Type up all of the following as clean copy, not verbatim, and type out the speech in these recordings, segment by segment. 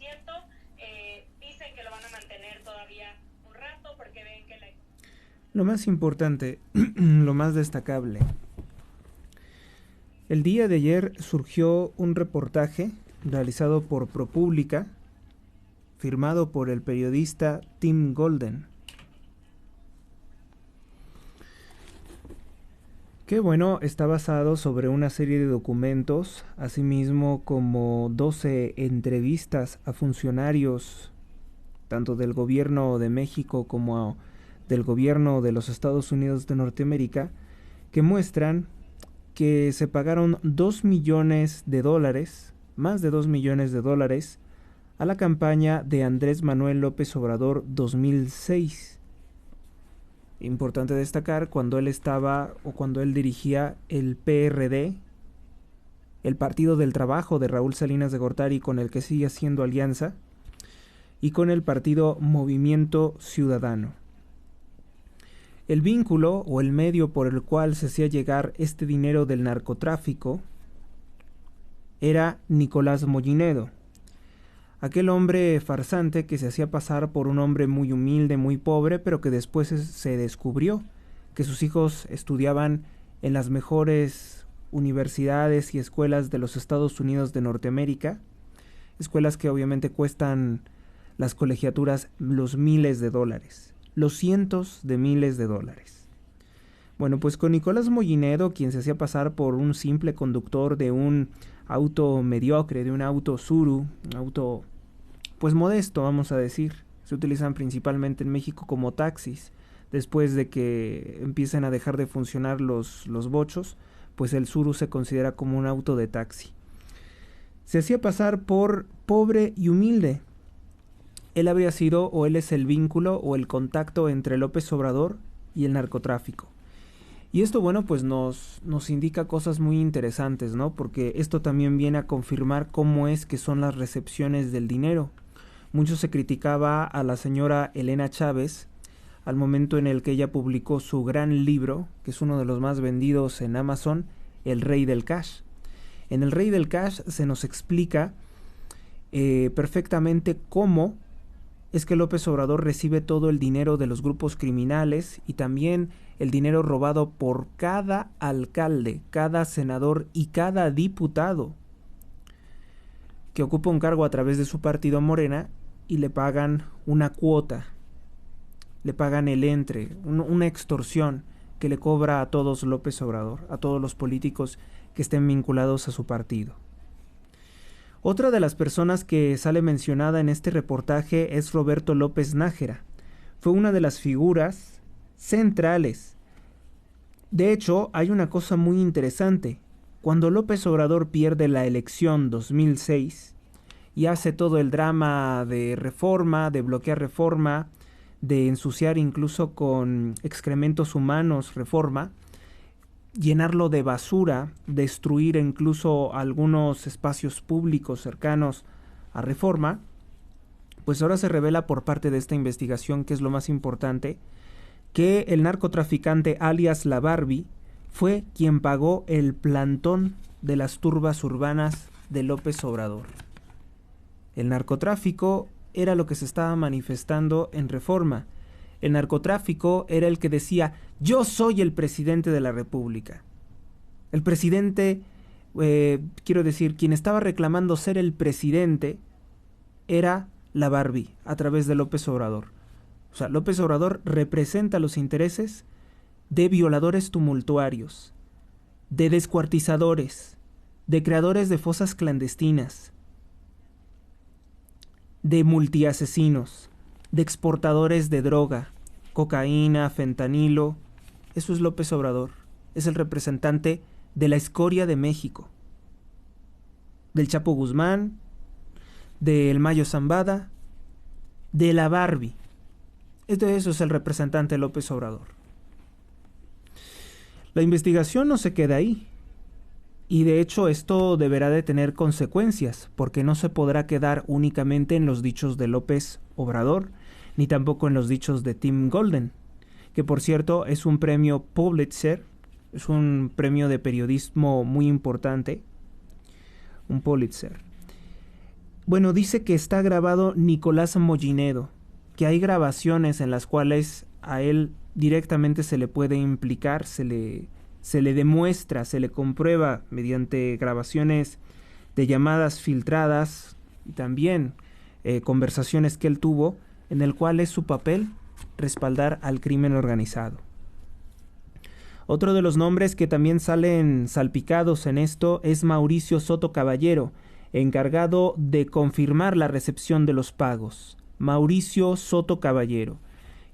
movimiento. Dicen que lo van a mantener todavía un rato porque ven que la... Lo más importante, lo más destacable. El día de ayer surgió un reportaje realizado por ProPublica, firmado por el periodista Tim Golden. Que bueno, está basado sobre una serie de documentos, asimismo como 12 entrevistas a funcionarios, tanto del gobierno de México como del gobierno de los Estados Unidos de Norteamérica, que muestran que se pagaron 2 millones de dólares, más de 2 millones de dólares, a la campaña de Andrés Manuel López Obrador 2006. Importante destacar cuando él estaba o cuando él dirigía el PRD, el Partido del Trabajo de Raúl Salinas de Gortari, con el que sigue haciendo alianza, y con el partido Movimiento Ciudadano. El vínculo o el medio por el cual se hacía llegar este dinero del narcotráfico era Nicolás Mollinedo, aquel hombre farsante que se hacía pasar por un hombre muy humilde, muy pobre, pero que después se descubrió que sus hijos estudiaban en las mejores universidades y escuelas de los Estados Unidos de Norteamérica, escuelas que obviamente cuestan las colegiaturas los miles de dólares, los cientos de miles de dólares. Bueno, pues con Nicolás Mollinedo, quien se hacía pasar por un simple conductor de un auto mediocre, de un auto Tsuru, un auto pues modesto, vamos a decir. Se utilizan principalmente en México como taxis. Después de que empiecen a dejar de funcionar los bochos, pues el Tsuru se considera como un auto de taxi. Se hacía pasar por pobre y humilde. Él habría sido, o él es el vínculo o el contacto entre López Obrador y el narcotráfico. Y esto, bueno, pues nos indica cosas muy interesantes, ¿no? Porque esto también viene a confirmar cómo es que son las recepciones del dinero. Mucho se criticaba a la señora Elena Chávez al momento en el que ella publicó su gran libro, que es uno de los más vendidos en Amazon, El Rey del Cash. En El Rey del Cash se nos explica perfectamente cómo es que López Obrador recibe todo el dinero de los grupos criminales y también el dinero robado por cada alcalde, cada senador y cada diputado que ocupa un cargo a través de su partido Morena y le pagan una cuota, le pagan el entre, una extorsión que le cobra a todos López Obrador, a todos los políticos que estén vinculados a su partido. Otra de las personas que sale mencionada en este reportaje es Roberto López Nájera. Fue una de las figuras centrales. De hecho, hay una cosa muy interesante. Cuando López Obrador pierde la elección 2006 y hace todo el drama de reforma, de bloquear reforma, de ensuciar incluso con excrementos humanos reforma, llenarlo de basura, destruir incluso algunos espacios públicos cercanos a Reforma, pues ahora se revela por parte de esta investigación, que es lo más importante, que el narcotraficante alias La Barbie fue quien pagó el plantón de las turbas urbanas de López Obrador. El narcotráfico era lo que se estaba manifestando en Reforma. El narcotráfico era el que decía: yo soy el presidente de la República. El presidente, quiero decir, quien estaba reclamando ser el presidente era la Barbie a través de López Obrador. O sea, López Obrador representa los intereses de violadores tumultuarios, de descuartizadores, de creadores de fosas clandestinas, de multiasesinos, de exportadores de droga, cocaína, fentanilo. Eso es López Obrador. Es el representante de la escoria de México. Del Chapo Guzmán, del Mayo Zambada, de la Barbie. Eso es el representante de López Obrador. La investigación no se queda ahí. Y de hecho esto deberá de tener consecuencias, porque no se podrá quedar únicamente en los dichos de López Obrador, ni tampoco en los dichos de Tim Golden, que por cierto es un premio Pulitzer, es un premio de periodismo muy importante, un Pulitzer. Bueno, dice que está grabado Nicolás Mollinedo, que hay grabaciones en las cuales a él directamente se le puede implicar, se le demuestra, se le comprueba mediante grabaciones de llamadas filtradas y también conversaciones que él tuvo, en el cual es su papel respaldar al crimen organizado. Otro de los nombres que también salen salpicados en esto es Mauricio Soto Caballero, encargado de confirmar la recepción de los pagos. Mauricio Soto Caballero.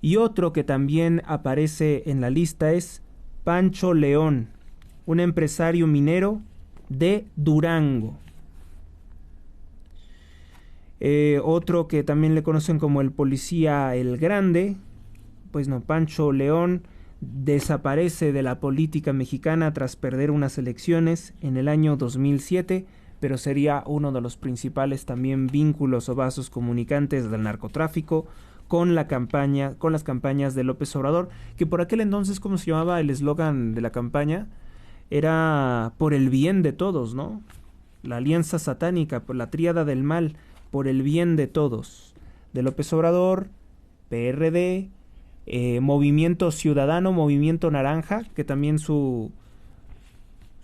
Y otro que también aparece en la lista es Pancho León, un empresario minero de Durango. Otro que también le conocen como el policía El Grande, pues no, Pancho León desaparece de la política mexicana tras perder unas elecciones en el año 2007, pero sería uno de los principales también vínculos o vasos comunicantes del narcotráfico con las campañas de López Obrador, que por aquel entonces, ¿cómo se llamaba el eslogan de la campaña? Era por el bien de todos, ¿no? La alianza satánica, por la tríada del mal, por el bien de todos. De López Obrador, PRD, Movimiento Ciudadano, Movimiento Naranja, que también su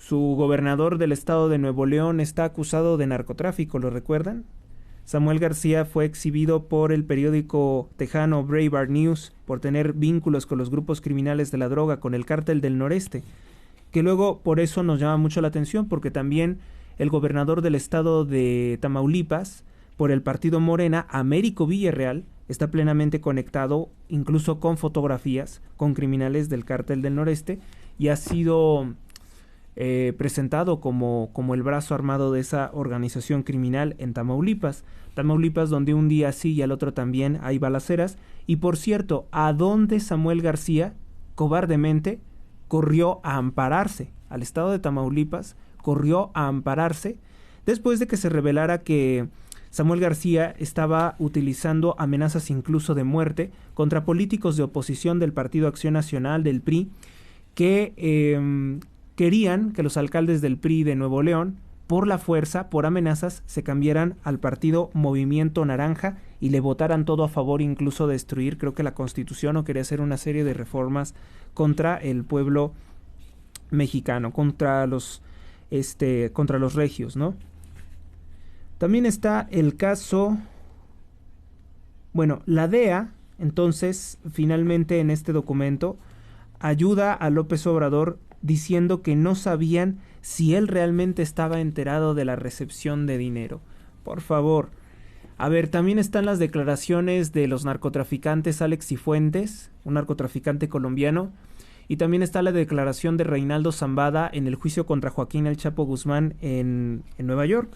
gobernador del estado de Nuevo León está acusado de narcotráfico, ¿lo recuerdan? Samuel García fue exhibido por el periódico tejano Breitbart News por tener vínculos con los grupos criminales de la droga, con el Cártel del Noreste, que luego por eso nos llama mucho la atención, porque también el gobernador del estado de Tamaulipas, por el partido Morena, Américo Villarreal, está plenamente conectado, incluso con fotografías, con criminales del Cártel del Noreste, y ha sido presentado como el brazo armado de esa organización criminal en Tamaulipas. Tamaulipas, donde un día sí y al otro también hay balaceras. Y por cierto, ¿a dónde Samuel García cobardemente corrió a ampararse? Al estado de Tamaulipas corrió a ampararse después de que se revelara que Samuel García estaba utilizando amenazas incluso de muerte contra políticos de oposición del Partido Acción Nacional, del PRI, que querían que los alcaldes del PRI de Nuevo León, por la fuerza, por amenazas, se cambiaran al partido Movimiento Naranja y le votaran todo a favor, incluso destruir, creo que la Constitución, o quería hacer una serie de reformas contra el pueblo mexicano, contra los regios, ¿no? También está el caso, bueno, la DEA, entonces, finalmente en este documento, ayuda a López Obrador diciendo que no sabían si él realmente estaba enterado de la recepción de dinero. Por favor. A ver, también están las declaraciones de los narcotraficantes Alex Cifuentes, un narcotraficante colombiano, y también está la declaración de Reinaldo Zambada en el juicio contra Joaquín El Chapo Guzmán en Nueva York,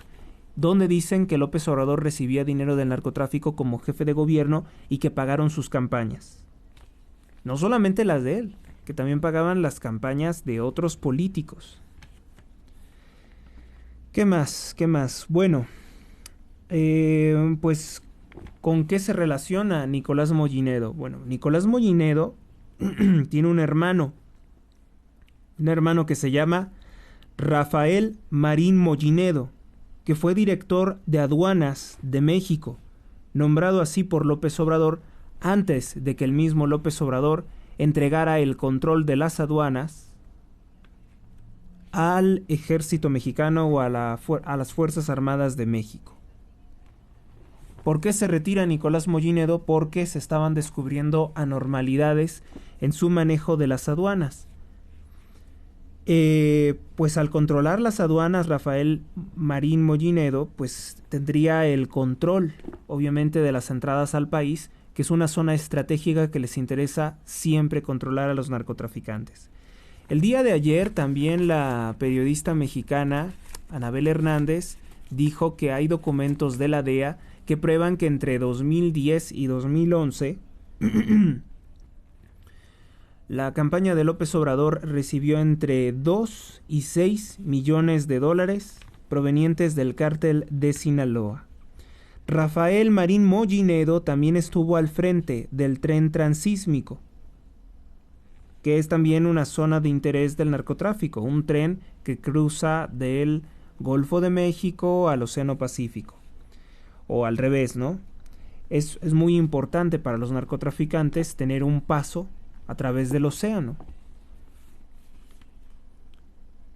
donde dicen que López Obrador recibía dinero del narcotráfico como jefe de gobierno y que pagaron sus campañas. No solamente las de él, que también pagaban las campañas de otros políticos. ¿Qué más? ¿Qué más? Bueno, pues, ¿con qué se relaciona Nicolás Mollinedo? Bueno, Nicolás Mollinedo tiene un hermano que se llama Rafael Marín Mollinedo, que fue director de aduanas de México, nombrado así por López Obrador antes de que el mismo López Obrador entregara el control de las aduanas al ejército mexicano o a las Fuerzas Armadas de México. ¿Por qué se retira Nicolás Mollinedo? Porque se estaban descubriendo anormalidades en su manejo de las aduanas. Pues al controlar las aduanas, Rafael Marín Mollinedo pues tendría el control, obviamente, de las entradas al país, que es una zona estratégica que les interesa siempre controlar a los narcotraficantes. El día de ayer también la periodista mexicana Anabel Hernández dijo que hay documentos de la DEA que prueban que entre 2010 y 2011 la campaña de López Obrador recibió entre 2 y 6 millones de dólares provenientes del cártel de Sinaloa. Rafael Marín Mollinedo también estuvo al frente del tren transísmico, que es también una zona de interés del narcotráfico, un tren que cruza del Golfo de México al Océano Pacífico. o al revés, ¿no? Es muy importante para los narcotraficantes tener un paso a través del océano.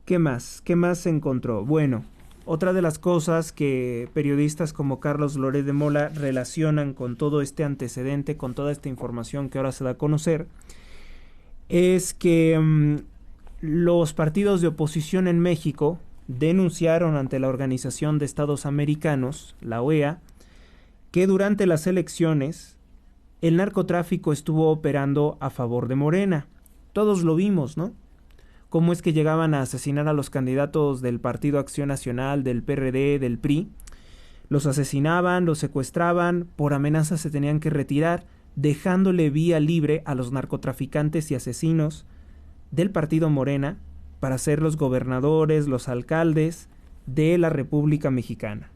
¿Qué más? ¿Qué más se encontró? Bueno, otra de las cosas que periodistas como Carlos Loret de Mola relacionan con todo este antecedente, con toda esta información que ahora se da a conocer, es que los partidos de oposición en México denunciaron ante la Organización de Estados Americanos, la OEA, que durante las elecciones el narcotráfico estuvo operando a favor de Morena. Todos lo vimos, ¿no? Cómo es que llegaban a asesinar a los candidatos del Partido Acción Nacional, del PRD, del PRI. Los asesinaban, los secuestraban, por amenazas se tenían que retirar, dejándole vía libre a los narcotraficantes y asesinos del partido Morena para ser los gobernadores, los alcaldes de la República Mexicana.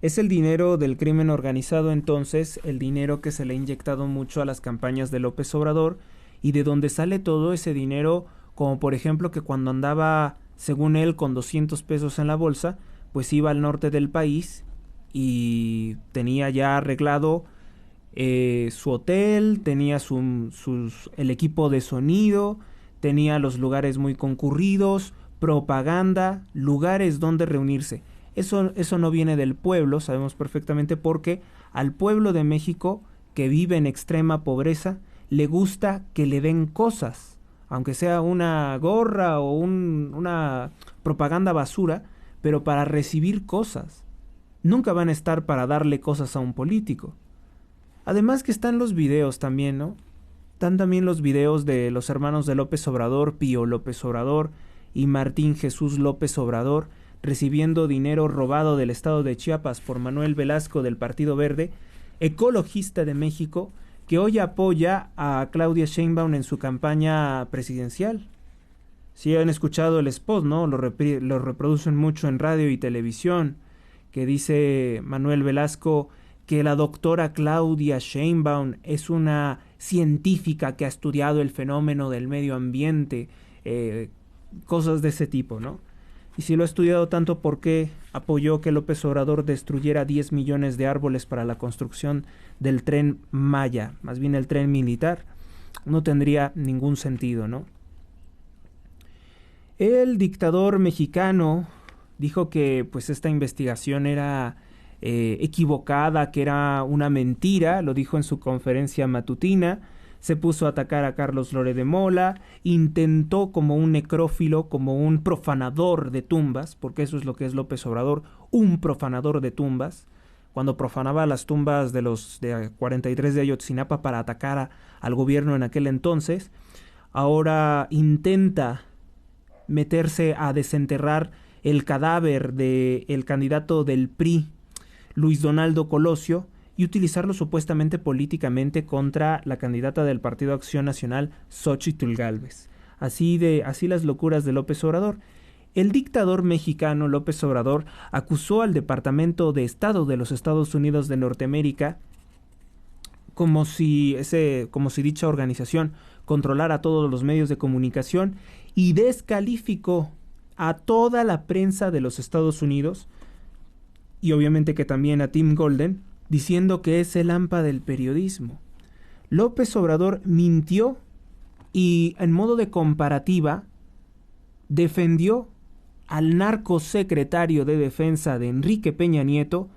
Es el dinero del crimen organizado entonces, el dinero que se le ha inyectado mucho a las campañas de López Obrador y de donde sale todo ese dinero, como por ejemplo que cuando andaba, según él, con 200 pesos en la bolsa, pues iba al norte del país y tenía ya arreglado su hotel, tenía el equipo de sonido, tenía los lugares muy concurridos, propaganda, lugares donde reunirse. Eso no viene del pueblo, sabemos perfectamente, porque al pueblo de México, que vive en extrema pobreza, le gusta que le den cosas, aunque sea una gorra o una propaganda basura, pero para recibir cosas. Nunca van a estar para darle cosas a un político. Además que están los videos también, ¿no? Están también los videos de los hermanos de López Obrador, Pío López Obrador y Martín Jesús López Obrador, recibiendo dinero robado del estado de Chiapas por Manuel Velasco del Partido Verde, ecologista de México, que hoy apoya a Claudia Sheinbaum en su campaña presidencial. Si han escuchado el spot, ¿no? Lo reproducen mucho en radio y televisión, que dice Manuel Velasco que la doctora Claudia Sheinbaum es una científica que ha estudiado el fenómeno del medio ambiente, cosas de ese tipo, ¿no? Y si lo ha estudiado tanto, ¿por qué apoyó que López Obrador destruyera 10 millones de árboles para la construcción del Tren Maya, más bien el tren militar? No tendría ningún sentido, ¿no? El dictador mexicano dijo que pues esta investigación era equivocada, que era una mentira, lo dijo en su conferencia matutina. Se puso a atacar a Carlos Loret de Mola, intentó como un necrófilo, como un profanador de tumbas, porque eso es lo que es López Obrador, un profanador de tumbas, cuando profanaba las tumbas de los de 43 de Ayotzinapa para atacar al gobierno en aquel entonces. Ahora intenta meterse a desenterrar el cadáver del candidato del PRI, Luis Donaldo Colosio, y utilizarlo supuestamente políticamente contra la candidata del Partido Acción Nacional, Xóchitl Gálvez. Así las locuras de López Obrador. El dictador mexicano López Obrador acusó al Departamento de Estado de los Estados Unidos de Norteamérica como si dicha organización controlara todos los medios de comunicación y descalificó a toda la prensa de los Estados Unidos y obviamente que también a Tim Golden, diciendo que es el AMPA del periodismo. López Obrador mintió y en modo de comparativa defendió al narcosecretario de Defensa de Enrique Peña Nieto,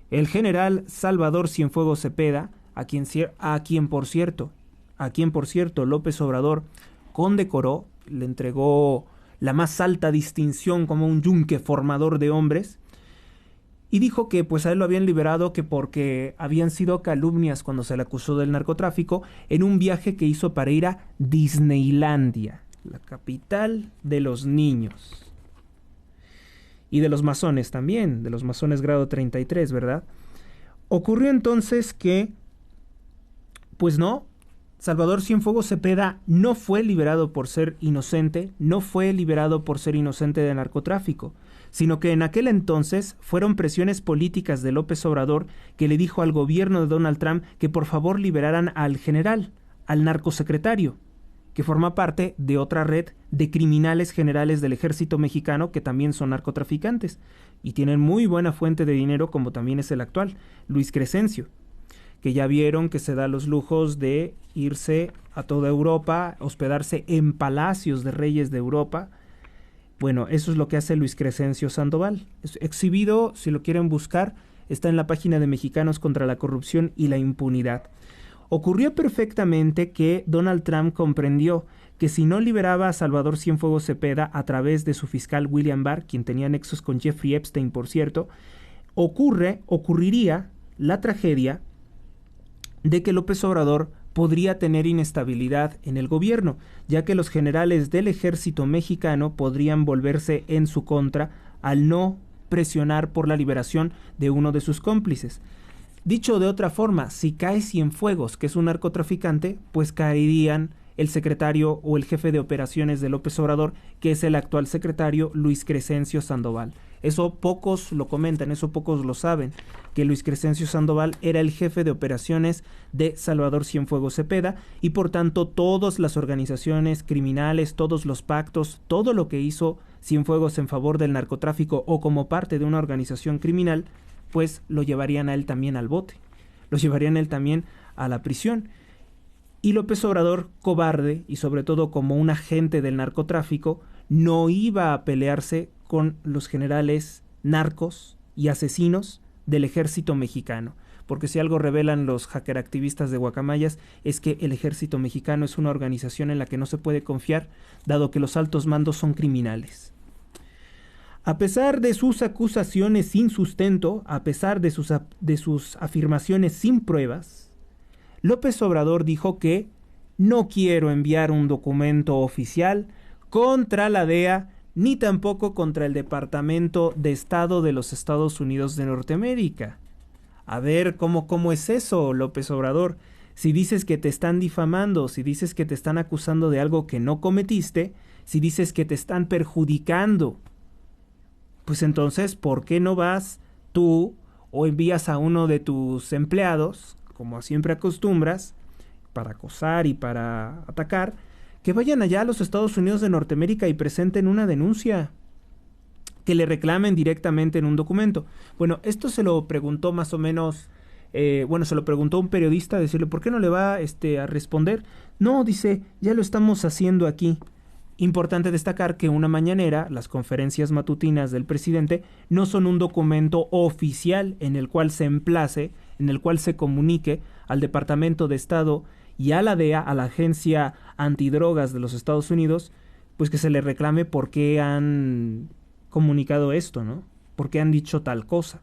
el general Salvador Cienfuegos Cepeda, a quien por cierto López Obrador condecoró, le entregó la más alta distinción como un yunque formador de hombres, y dijo que pues a él lo habían liberado que porque habían sido calumnias cuando se le acusó del narcotráfico en un viaje que hizo para ir a Disneylandia, la capital de los niños. Y de los masones también, de los masones grado 33, ¿verdad? Ocurrió entonces que, pues no, Salvador Cienfuegos Cepeda no fue liberado por ser inocente, no fue liberado por ser inocente de narcotráfico, sino que en aquel entonces fueron presiones políticas de López Obrador que le dijo al gobierno de Donald Trump que por favor liberaran al general, al narcosecretario, que forma parte de otra red de criminales generales del ejército mexicano que también son narcotraficantes y tienen muy buena fuente de dinero, como también es el actual, Luis Crescencio, que ya vieron que se da los lujos de irse a toda Europa, hospedarse en palacios de reyes de Europa. Bueno, eso es lo que hace Luis Crescencio Sandoval. Es exhibido, si lo quieren buscar, está en la página de Mexicanos contra la Corrupción y la Impunidad. Ocurrió perfectamente que Donald Trump comprendió que si no liberaba a Salvador Cienfuegos Cepeda a través de su fiscal William Barr, quien tenía nexos con Jeffrey Epstein, por cierto, ocurriría la tragedia de que López Obrador podría tener inestabilidad en el gobierno, ya que los generales del ejército mexicano podrían volverse en su contra al no presionar por la liberación de uno de sus cómplices. Dicho de otra forma, si cae Cienfuegos, que es un narcotraficante, pues caerían el secretario o el jefe de operaciones de López Obrador, que es el actual secretario Luis Crescencio Sandoval. Eso pocos lo comentan, eso pocos lo saben, que Luis Crescencio Sandoval era el jefe de operaciones de Salvador Cienfuegos Cepeda y por tanto todas las organizaciones criminales, todos los pactos, todo lo que hizo Cienfuegos en favor del narcotráfico o como parte de una organización criminal, pues lo llevarían a él también al bote, lo llevarían a él también a la prisión. Y López Obrador, cobarde y sobre todo como un agente del narcotráfico, no iba a pelearse con los generales narcos y asesinos del ejército mexicano. Porque si algo revelan los hackeractivistas de Guacamayas es que el ejército mexicano es una organización en la que no se puede confiar, dado que los altos mandos son criminales. A pesar de sus acusaciones sin sustento, a pesar de sus afirmaciones sin pruebas, López Obrador dijo que no quiero enviar un documento oficial contra la DEA ni tampoco contra el Departamento de Estado de los Estados Unidos de Norteamérica. A ver, ¿cómo es eso, López Obrador? Si dices que te están difamando, si dices que te están acusando de algo que no cometiste, si dices que te están perjudicando, pues entonces, ¿por qué no vas tú o envías a uno de tus empleados, como siempre acostumbras, para acosar y para atacar, que vayan allá a los Estados Unidos de Norteamérica y presenten una denuncia, que le reclamen directamente en un documento? Bueno, esto se lo preguntó más o menos, se lo preguntó un periodista, decirle, ¿por qué no le va a responder? No, dice, ya lo estamos haciendo aquí. Importante destacar que una mañanera, las conferencias matutinas del presidente, no son un documento oficial en el cual se emplace, en el cual se comunique al Departamento de Estado y a la DEA, a la Agencia Antidrogas de los Estados Unidos, pues que se le reclame por qué han comunicado esto, ¿no? ¿Por qué han dicho tal cosa?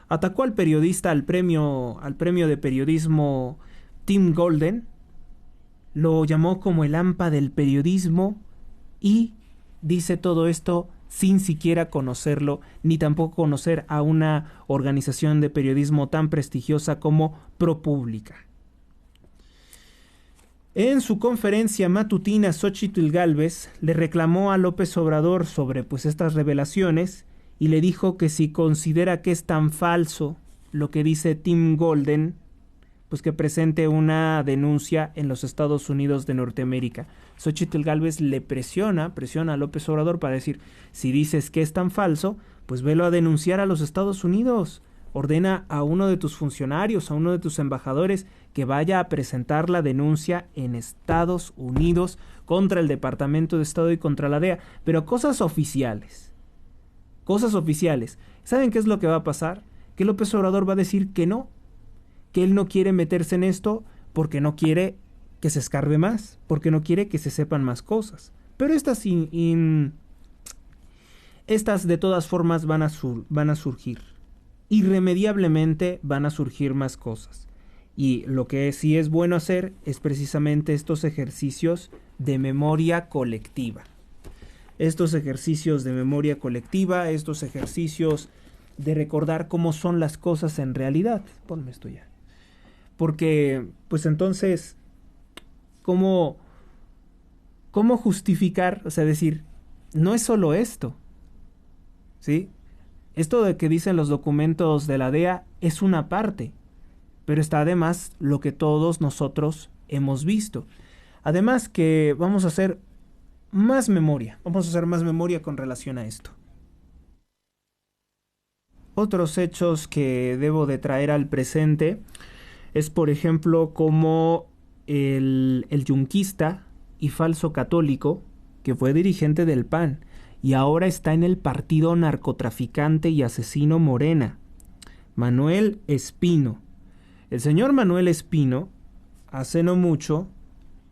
Atacó al periodista al premio de periodismo Tim Golden, lo llamó como el AMPA del periodismo y dice todo esto sin siquiera conocerlo, ni tampoco conocer a una organización de periodismo tan prestigiosa como ProPublica. En su conferencia matutina, Xóchitl Gálvez le reclamó a López Obrador sobre estas revelaciones y le dijo que si considera que es tan falso lo que dice Tim Golden, pues que presente una denuncia en los Estados Unidos de Norteamérica. Xóchitl Gálvez le presiona a López Obrador para decir, si dices que es tan falso, pues velo a denunciar a los Estados Unidos. Ordena a uno de tus funcionarios, a uno de tus embajadores, que vaya a presentar la denuncia en Estados Unidos contra el Departamento de Estado y contra la DEA. Pero cosas oficiales. ¿Saben qué es lo que va a pasar? Que López Obrador va a decir que no, que él no quiere meterse en esto porque no quiere que se escarbe más, porque no quiere que se sepan más cosas. Pero estas de todas formas van a surgir. Irremediablemente van a surgir más cosas. Y lo que sí es bueno hacer es precisamente estos ejercicios de memoria colectiva. Estos ejercicios de recordar cómo son las cosas en realidad. Ponme esto ya. Porque, pues entonces, ¿cómo justificar? O sea, decir, no es solo esto, ¿sí? Esto de que dicen los documentos de la DEA es una parte, pero está además lo que todos nosotros hemos visto. Además que vamos a hacer más memoria con relación a esto. Otros hechos que debo de traer al presente es, por ejemplo, como el yunquista y falso católico que fue dirigente del PAN y ahora está en el partido narcotraficante y asesino Morena, Manuel Espino. El señor Manuel Espino, hace no mucho,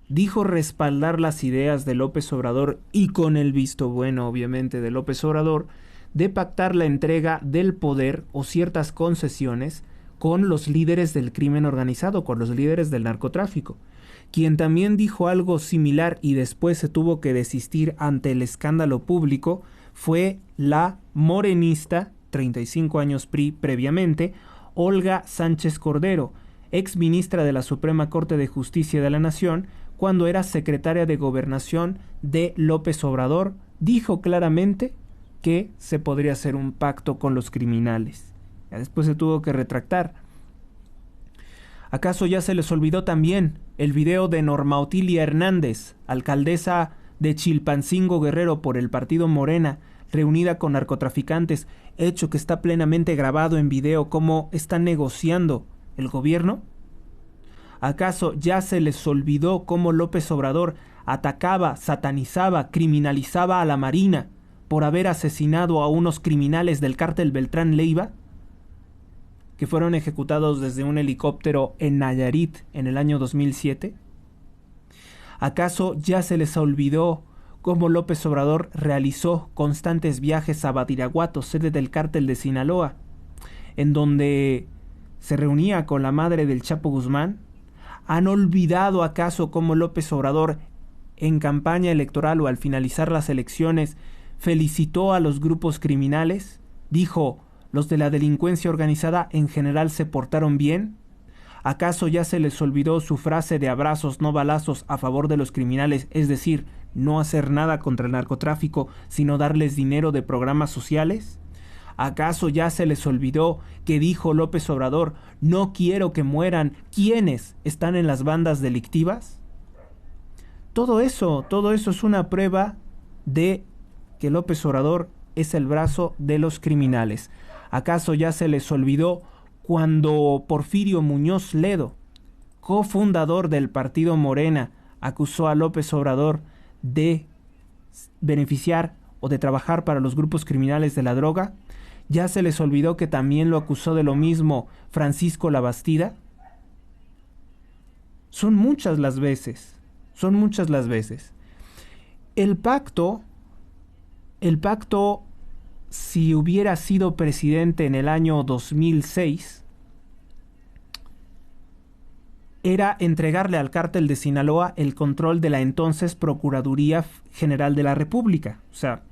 dijo respaldar las ideas de López Obrador y con el visto bueno, obviamente, de López Obrador, de pactar la entrega del poder o ciertas concesiones con los líderes del crimen organizado, con los líderes del narcotráfico. Quien también dijo algo similar y después se tuvo que desistir ante el escándalo público fue la morenista, 35 años PRI previamente, Olga Sánchez Cordero, ex ministra de la Suprema Corte de Justicia de la Nación, cuando era secretaria de Gobernación de López Obrador, dijo claramente que se podría hacer un pacto con los criminales. Ya después se tuvo que retractar. ¿Acaso ya se les olvidó también el video de Norma Otilia Hernández, alcaldesa de Chilpancingo Guerrero por el partido Morena, reunida con narcotraficantes, hecho que está plenamente grabado en video cómo están negociando el gobierno? ¿Acaso ya se les olvidó cómo López Obrador atacaba, satanizaba, criminalizaba a la Marina por haber asesinado a unos criminales del cártel Beltrán Leiva, que fueron ejecutados desde un helicóptero en Nayarit en el año 2007? ¿Acaso ya se les olvidó cómo López Obrador realizó constantes viajes a Badiraguato, sede del cártel de Sinaloa, en donde se reunía con la madre del Chapo Guzmán? ¿Han olvidado acaso cómo López Obrador, en campaña electoral o al finalizar las elecciones, felicitó a los grupos criminales? Dijo: ¿los de la delincuencia organizada en general se portaron bien? ¿Acaso ya se les olvidó su frase de abrazos no balazos a favor de los criminales, es decir, no hacer nada contra el narcotráfico, sino darles dinero de programas sociales? ¿Acaso ya se les olvidó que dijo López Obrador: no quiero que mueran quienes están en las bandas delictivas? Todo eso es una prueba de que López Obrador es el brazo de los criminales. ¿Acaso ya se les olvidó cuando Porfirio Muñoz Ledo, cofundador del partido Morena, acusó a López Obrador de beneficiar o de trabajar para los grupos criminales de la droga? ¿Ya se les olvidó que también lo acusó de lo mismo Francisco Labastida? Son muchas las veces. El pacto, si hubiera sido presidente en el año 2006, era entregarle al cártel de Sinaloa el control de la entonces Procuraduría General de la República, o sea,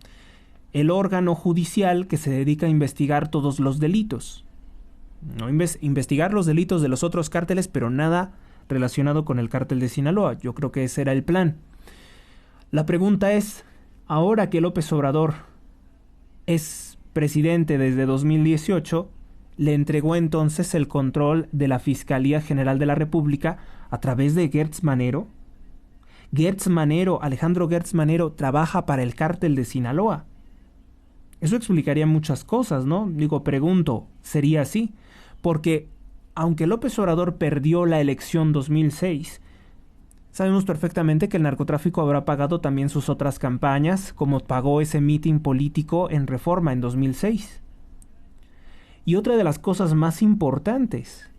el órgano judicial que se dedica a investigar todos los delitos. No investigar los delitos de los otros cárteles, pero nada relacionado con el cártel de Sinaloa. Yo creo que ese era el plan. La pregunta es, ahora que López Obrador es presidente desde 2018, le entregó entonces el control de la Fiscalía General de la República a través de Gertz Manero. Alejandro Gertz Manero trabaja para el cártel de Sinaloa. Eso explicaría muchas cosas, ¿no? Pregunto, ¿sería así? Porque aunque López Obrador perdió la elección 2006, sabemos perfectamente que el narcotráfico habrá pagado también sus otras campañas, como pagó ese mitin político en Reforma en 2006. Y otra de las cosas más importantes,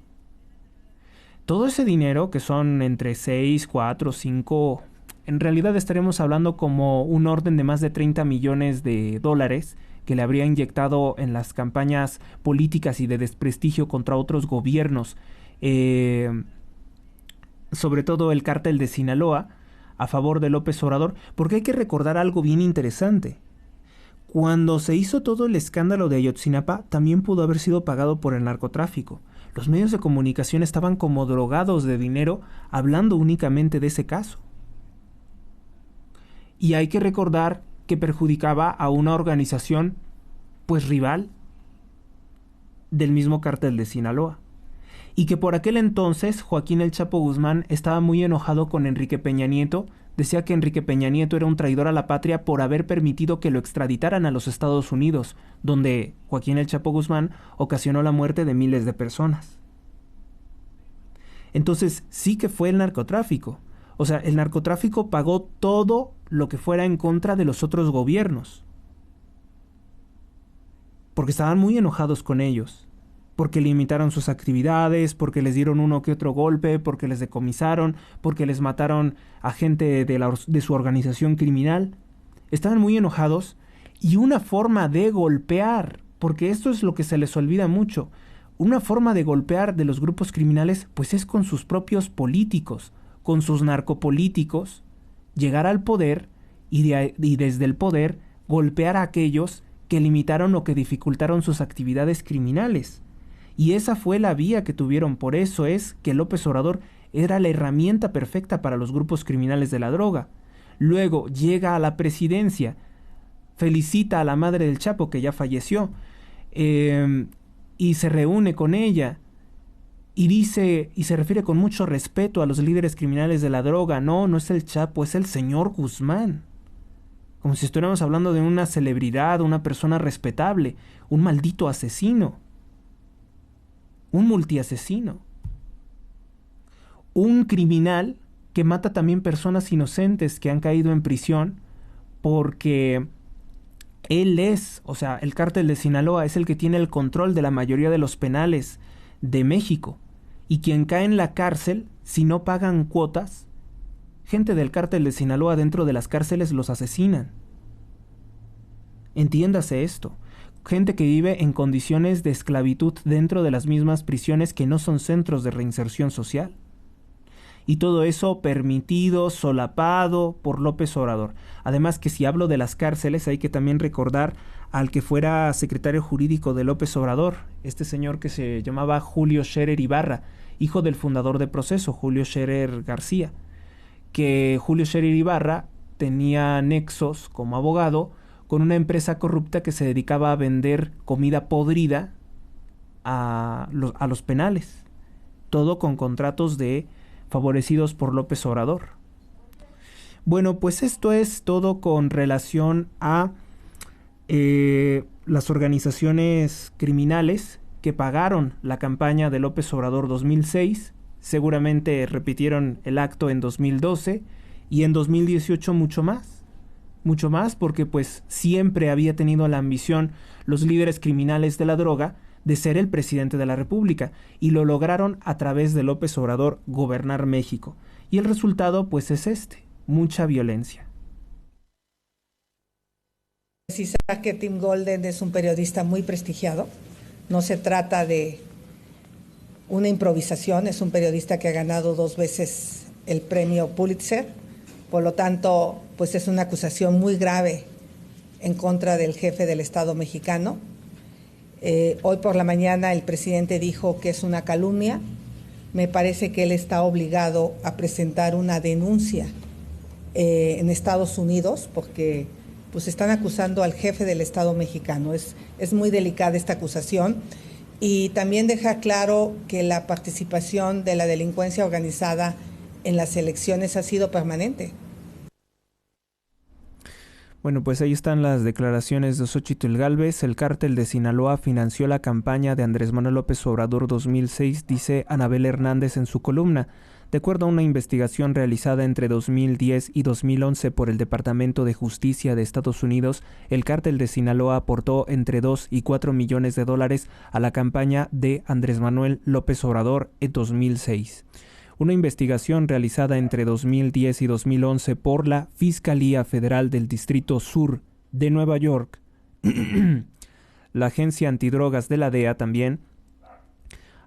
todo ese dinero, que son entre 6, 4, 5, en realidad estaremos hablando como un orden de más de 30 millones de dólares que le habría inyectado en las campañas políticas y de desprestigio contra otros gobiernos, sobre todo el cártel de Sinaloa, a favor de López Obrador, porque hay que recordar algo bien interesante. Cuando se hizo todo el escándalo de Ayotzinapa, también pudo haber sido pagado por el narcotráfico. Los medios de comunicación estaban como drogados de dinero hablando únicamente de ese caso. Y hay que recordar que perjudicaba a una organización, pues rival, del mismo cártel de Sinaloa. y que por aquel entonces Joaquín El Chapo Guzmán estaba muy enojado con Enrique Peña Nieto. Decía que Enrique Peña Nieto era un traidor a la patria por haber permitido que lo extraditaran a los Estados Unidos, donde Joaquín El Chapo Guzmán ocasionó la muerte de miles de personas. Entonces sí que fue el narcotráfico. O sea, el narcotráfico pagó todo lo que fuera en contra de los otros gobiernos. Porque estaban muy enojados con ellos. Porque limitaron sus actividades, porque les dieron uno que otro golpe, porque les decomisaron, porque les mataron a gente de su organización criminal. Estaban muy enojados y una forma de golpear, porque esto es lo que se les olvida mucho, una forma de golpear de los grupos criminales pues es con sus propios políticos, con sus narcopolíticos, llegar al poder y desde el poder golpear a aquellos que limitaron o que dificultaron sus actividades criminales. Y esa fue la vía que tuvieron. Por eso es que López Obrador era la herramienta perfecta para los grupos criminales de la droga. Luego llega a la presidencia, felicita a la madre del Chapo, que ya falleció, y se reúne con ella, y dice, y se refiere con mucho respeto a los líderes criminales de la droga. No, no es el Chapo, es el señor Guzmán. Como si estuviéramos hablando de una celebridad, una persona respetable, un maldito asesino. Un multiasesino, un criminal que mata también personas inocentes que han caído en prisión porque él es, o sea, el cártel de Sinaloa es el que tiene el control de la mayoría de los penales de México, y quien cae en la cárcel, si no pagan cuotas, gente del cártel de Sinaloa dentro de las cárceles los asesinan. Entiéndase esto. Gente que vive en condiciones de esclavitud dentro de las mismas prisiones que no son centros de reinserción social. Y todo eso permitido, solapado por López Obrador. Además que si hablo de las cárceles hay que también recordar al que fuera secretario jurídico de López Obrador, este señor que se llamaba Julio Scherer Ibarra, hijo del fundador de Proceso, Julio Scherer García, que Julio Scherer Ibarra tenía nexos como abogado con una empresa corrupta que se dedicaba a vender comida podrida a los penales. Todo con contratos favorecidos por López Obrador. Bueno, pues esto es todo con relación a las organizaciones criminales que pagaron la campaña de López Obrador 2006. Seguramente repitieron el acto en 2012 y en 2018 mucho más porque pues siempre había tenido la ambición los líderes criminales de la droga de ser el presidente de la República, y lo lograron a través de López Obrador gobernar México, y el resultado pues es mucha violencia. Precisar que Tim Golden es un periodista muy prestigiado, no se trata de una improvisación, es un periodista que ha ganado 2 veces el premio Pulitzer. Por lo tanto, pues es una acusación muy grave en contra del jefe del Estado mexicano. Hoy por la mañana el presidente dijo que es una calumnia. Me parece que él está obligado a presentar una denuncia en Estados Unidos porque pues están acusando al jefe del Estado mexicano. Es muy delicada esta acusación, y también deja claro que la participación de la delincuencia organizada en las elecciones ha sido permanente. Bueno, pues ahí están las declaraciones de Xóchitl Gálvez. El cártel de Sinaloa financió la campaña de Andrés Manuel López Obrador 2006, dice Anabel Hernández en su columna. De acuerdo a una investigación realizada entre 2010 y 2011 por el Departamento de Justicia de Estados Unidos, el cártel de Sinaloa aportó entre 2 y 4 millones de dólares a la campaña de Andrés Manuel López Obrador en 2006. Una investigación realizada entre 2010 y 2011 por la Fiscalía Federal del Distrito Sur de Nueva York, la Agencia Antidrogas de la DEA también,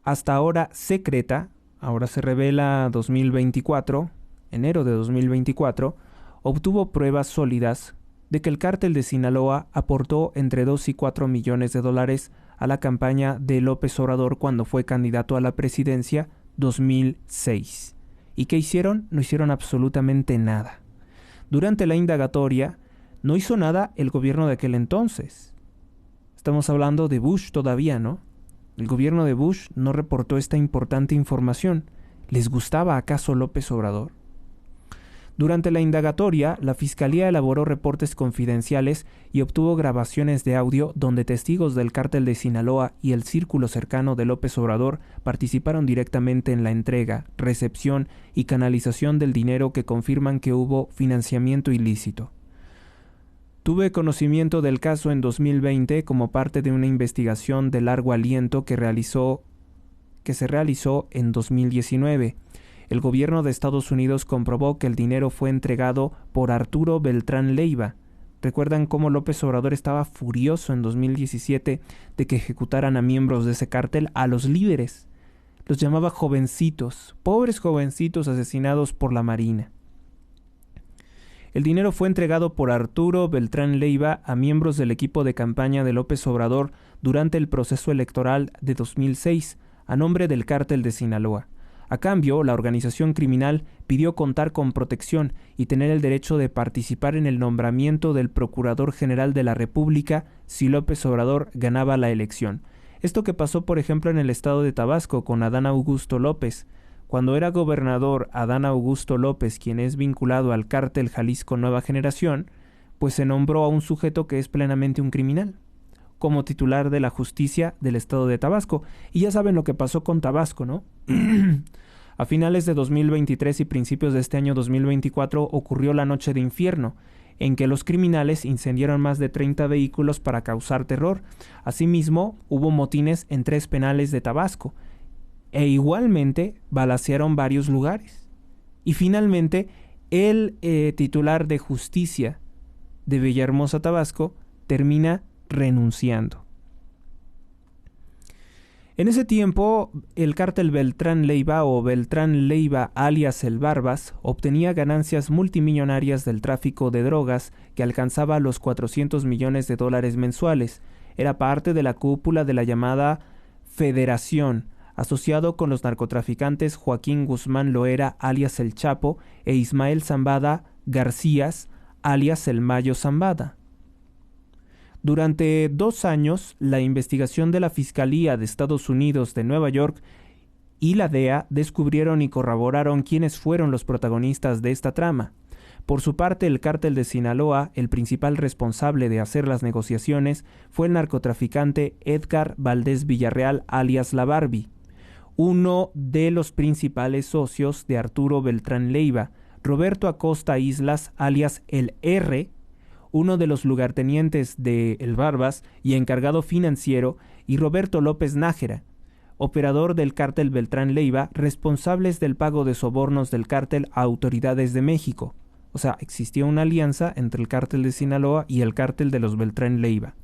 hasta ahora secreta, ahora se revela 2024, enero de 2024, obtuvo pruebas sólidas de que el cártel de Sinaloa aportó entre 2 y 4 millones de dólares a la campaña de López Obrador cuando fue candidato a la presidencia 2006. ¿Y qué hicieron? No hicieron absolutamente nada. Durante la indagatoria no hizo nada el gobierno de aquel entonces. Estamos hablando de Bush todavía, ¿no? El gobierno de Bush no reportó esta importante información. ¿Les gustaba acaso López Obrador? Durante la indagatoria, la Fiscalía elaboró reportes confidenciales y obtuvo grabaciones de audio donde testigos del cártel de Sinaloa y el círculo cercano de López Obrador participaron directamente en la entrega, recepción y canalización del dinero que confirman que hubo financiamiento ilícito. Tuve conocimiento del caso en 2020 como parte de una investigación de largo aliento que se realizó en 2019. El gobierno de Estados Unidos comprobó que el dinero fue entregado por Arturo Beltrán Leiva. ¿Recuerdan cómo López Obrador estaba furioso en 2017 de que ejecutaran a miembros de ese cártel, a los líderes? Los llamaba jovencitos, pobres jovencitos asesinados por la Marina. El dinero fue entregado por Arturo Beltrán Leiva a miembros del equipo de campaña de López Obrador durante el proceso electoral de 2006, a nombre del cártel de Sinaloa. A cambio, la organización criminal pidió contar con protección y tener el derecho de participar en el nombramiento del Procurador General de la República si López Obrador ganaba la elección. Esto que pasó, por ejemplo, en el estado de Tabasco con Adán Augusto López. Cuando era gobernador Adán Augusto López, quien es vinculado al cártel Jalisco Nueva Generación, pues se nombró a un sujeto que es plenamente un criminal, como titular de la justicia del estado de Tabasco. Y ya saben lo que pasó con Tabasco, ¿no? A finales de 2023 y principios de este año 2024 ocurrió la Noche de Infierno, en que los criminales incendiaron más de 30 vehículos para causar terror. Asimismo, hubo motines en 3 penales de Tabasco, e igualmente balacearon varios lugares. Y finalmente, el titular de justicia de Villahermosa, Tabasco, termina renunciando. En ese tiempo, el cártel Beltrán Leiva o Beltrán Leiva alias El Barbas obtenía ganancias multimillonarias del tráfico de drogas que alcanzaba los $400 millones mensuales. Era parte de la cúpula de la llamada Federación, asociado con los narcotraficantes Joaquín Guzmán Loera alias El Chapo e Ismael Zambada Garcías alias El Mayo Zambada. Durante 2 años, la investigación de la Fiscalía de Estados Unidos de Nueva York y la DEA descubrieron y corroboraron quiénes fueron los protagonistas de esta trama. Por su parte, el cártel de Sinaloa, el principal responsable de hacer las negociaciones, fue el narcotraficante Edgar Valdés Villarreal alias La Barbie, uno de los principales socios de Arturo Beltrán Leiva, Roberto Acosta Islas alias El R, uno de los lugartenientes de El Barbas y encargado financiero, y Roberto López Nájera, operador del cártel Beltrán Leiva, responsables del pago de sobornos del cártel a autoridades de México. O sea, existía una alianza entre el cártel de Sinaloa y el cártel de los Beltrán Leiva.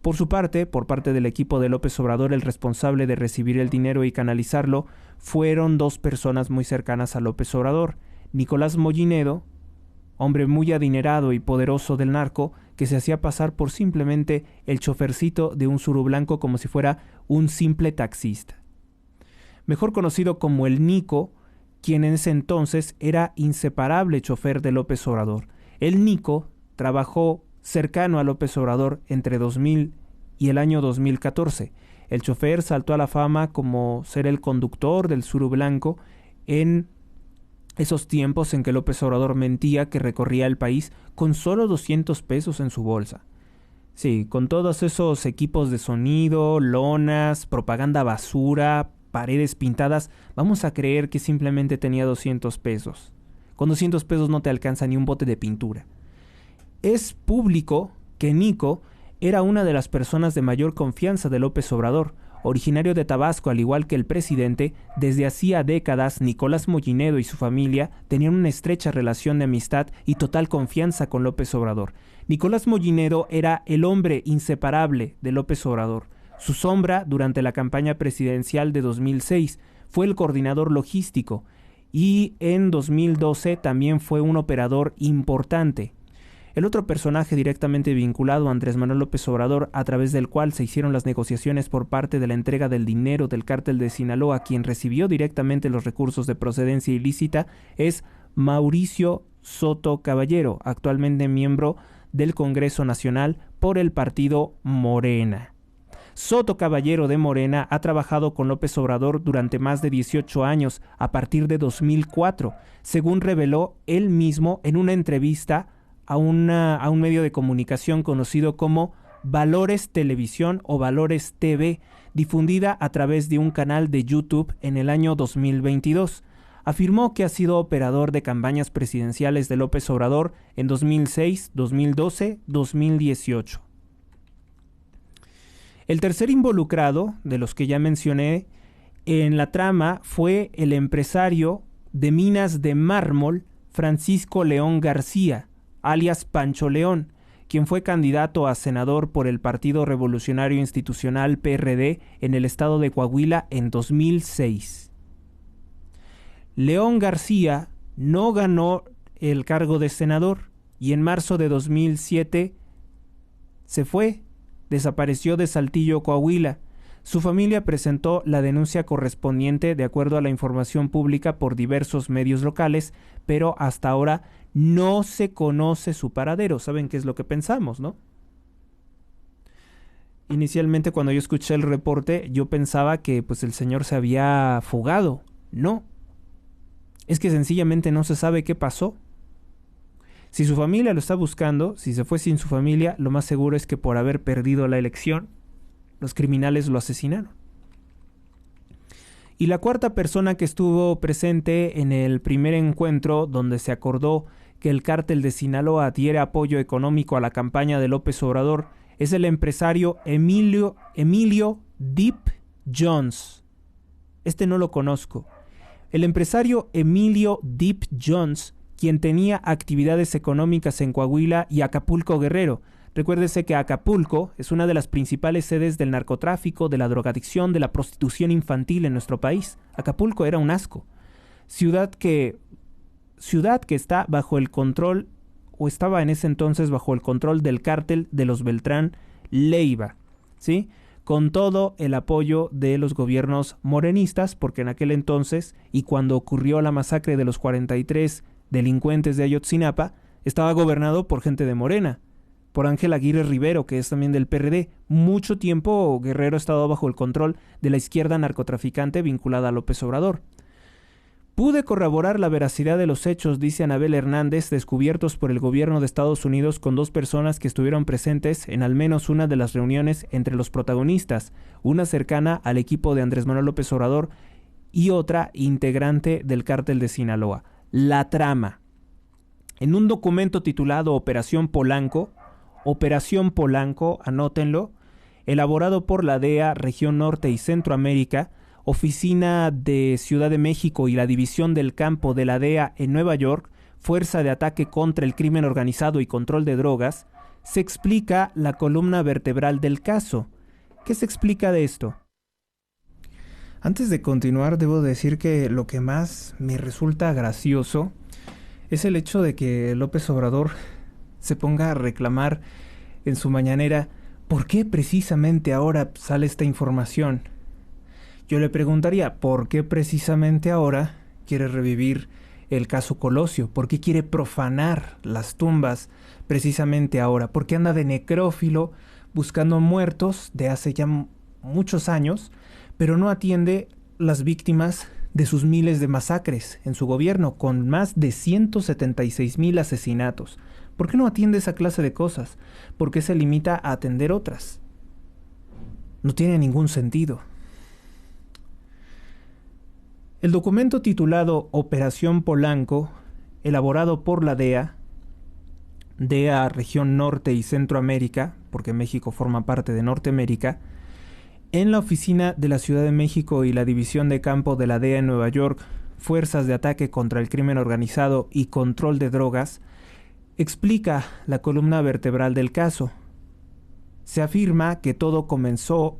Por su parte, por parte del equipo de López Obrador, el responsable de recibir el dinero y canalizarlo fueron 2 personas muy cercanas a López Obrador: Nicolás Mollinedo, hombre muy adinerado y poderoso del narco, que se hacía pasar por simplemente el chofercito de un suru blanco, como si fuera un simple taxista. Mejor conocido como el Nico, quien en ese entonces era inseparable chofer de López Obrador. El Nico trabajó cercano a López Obrador entre 2000 y el año 2014. El chofer saltó a la fama como ser el conductor del suru blanco en esos tiempos en que López Obrador mentía que recorría el país con solo 200 pesos en su bolsa. Sí, con todos esos equipos de sonido, lonas, propaganda basura, paredes pintadas, vamos a creer que simplemente tenía 200 pesos. Con 200 pesos no te alcanza ni un bote de pintura. Es público que Nico era una de las personas de mayor confianza de López Obrador. Originario de Tabasco, al igual que el presidente, desde hacía décadas Nicolás Mollinedo y su familia tenían una estrecha relación de amistad y total confianza con López Obrador. Nicolás Mollinedo era el hombre inseparable de López Obrador. Su sombra durante la campaña presidencial de 2006 fue el coordinador logístico y en 2012 también fue un operador importante. El otro personaje directamente vinculado a Andrés Manuel López Obrador, a través del cual se hicieron las negociaciones por parte de la entrega del dinero del cártel de Sinaloa, quien recibió directamente los recursos de procedencia ilícita, es Mauricio Soto Caballero, actualmente miembro del Congreso Nacional por el partido Morena. Soto Caballero de Morena ha trabajado con López Obrador durante más de 18 años, a partir de 2004, según reveló él mismo en una entrevista a un medio de comunicación conocido como Valores Televisión o Valores TV, difundida a través de un canal de YouTube en el año 2022. Afirmó que ha sido operador de campañas presidenciales de López Obrador en 2006, 2012, 2018. El tercer involucrado, de los que ya mencioné, en la trama fue el empresario de minas de mármol Francisco León García, alias Pancho León, quien fue candidato a senador por el Partido Revolucionario Institucional PRD en el estado de Coahuila en 2006. León García no ganó el cargo de senador y en marzo de 2007 desapareció de Saltillo, Coahuila. Su familia presentó la denuncia correspondiente de acuerdo a la información pública por diversos medios locales, pero hasta ahora no se conoce su paradero. ¿Saben qué es lo que pensamos, no? Inicialmente, cuando yo escuché el reporte, yo pensaba que pues el señor se había fugado. No. Es que sencillamente no se sabe qué pasó. Si su familia lo está buscando, si se fue sin su familia, lo más seguro es que por haber perdido la elección, los criminales lo asesinaron. Y la cuarta persona que estuvo presente en el primer encuentro, donde se acordó que el cártel de Sinaloa diera apoyo económico a la campaña de López Obrador, es el empresario Emilio Deep Jones. Este no lo conozco. El empresario Emilio Deep Jones, quien tenía actividades económicas en Coahuila y Acapulco, Guerrero. Recuérdese que Acapulco es una de las principales sedes del narcotráfico, de la drogadicción, de la prostitución infantil en nuestro país. Acapulco era un asco. Ciudad que está bajo el control, o estaba en ese entonces bajo el control del cártel de los Beltrán Leiva, ¿sí? Con todo el apoyo de los gobiernos morenistas, porque en aquel entonces, y cuando ocurrió la masacre de los 43 delincuentes de Ayotzinapa, estaba gobernado por gente de Morena, por Ángel Aguirre Rivero, que es también del PRD. Mucho tiempo Guerrero ha estado bajo el control de la izquierda narcotraficante vinculada a López Obrador. Pude corroborar la veracidad de los hechos, dice Anabel Hernández, descubiertos por el gobierno de Estados Unidos con dos personas que estuvieron presentes en al menos una de las reuniones entre los protagonistas, una cercana al equipo de Andrés Manuel López Obrador y otra integrante del cártel de Sinaloa. La trama. En un documento titulado Operación Polanco, anótenlo, elaborado por la DEA, Región Norte y Centroamérica, Oficina de Ciudad de México y la División del Campo de la DEA en Nueva York, Fuerza de Ataque contra el Crimen Organizado y Control de Drogas, se explica la columna vertebral del caso. ¿Qué se explica de esto? Antes de continuar, debo decir que lo que más me resulta gracioso es el hecho de que López Obrador se ponga a reclamar en su mañanera ¿por qué precisamente ahora sale esta información? Yo le preguntaría, ¿por qué precisamente ahora quiere revivir el caso Colosio? ¿Por qué quiere profanar las tumbas precisamente ahora? ¿Por qué anda de necrófilo buscando muertos de hace ya muchos años, pero no atiende las víctimas de sus miles de masacres en su gobierno, con más de 176,000 asesinatos? ¿Por qué no atiende esa clase de cosas? ¿Por qué se limita a atender otras? No tiene ningún sentido. El documento titulado Operación Polanco, elaborado por la DEA Región Norte y Centroamérica, porque México forma parte de Norteamérica, en la Oficina de la Ciudad de México y la División de Campo de la DEA en Nueva York, Fuerzas de Ataque contra el Crimen Organizado y Control de Drogas, explica la columna vertebral del caso. Se afirma que todo comenzó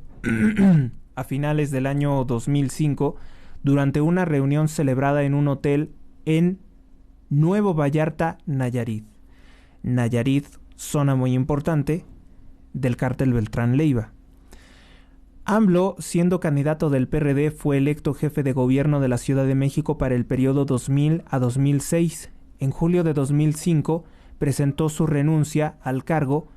a finales del año 2005 durante una reunión celebrada en un hotel en Nuevo Vallarta, Nayarit. Nayarit, zona muy importante del cártel Beltrán Leiva. AMLO, siendo candidato del PRD, fue electo jefe de gobierno de la Ciudad de México para el periodo 2000 a 2006. En julio de 2005 presentó su renuncia al cargo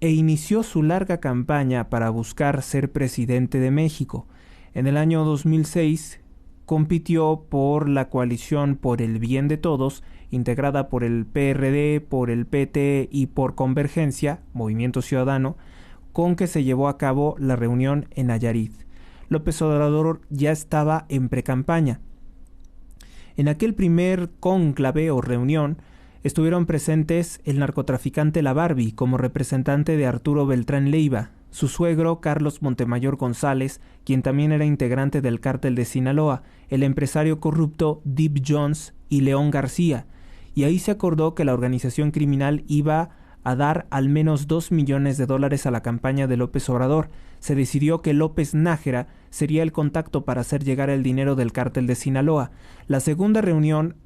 e inició su larga campaña para buscar ser presidente de México. En el año 2006 compitió por la coalición Por el Bien de Todos, integrada por el PRD, por el PT y por Convergencia, Movimiento Ciudadano, con que se llevó a cabo la reunión en Nayarit. López Obrador ya estaba en precampaña. En aquel primer cónclave o reunión estuvieron presentes el narcotraficante La Barbie como representante de Arturo Beltrán Leiva, su suegro Carlos Montemayor González, quien también era integrante del cártel de Sinaloa, el empresario corrupto Deep Jones y León García, y ahí se acordó que la organización criminal iba a dar al menos $2 millones a la campaña de López Obrador. Se decidió que López Nájera sería el contacto para hacer llegar el dinero del cártel de Sinaloa. La segunda reunión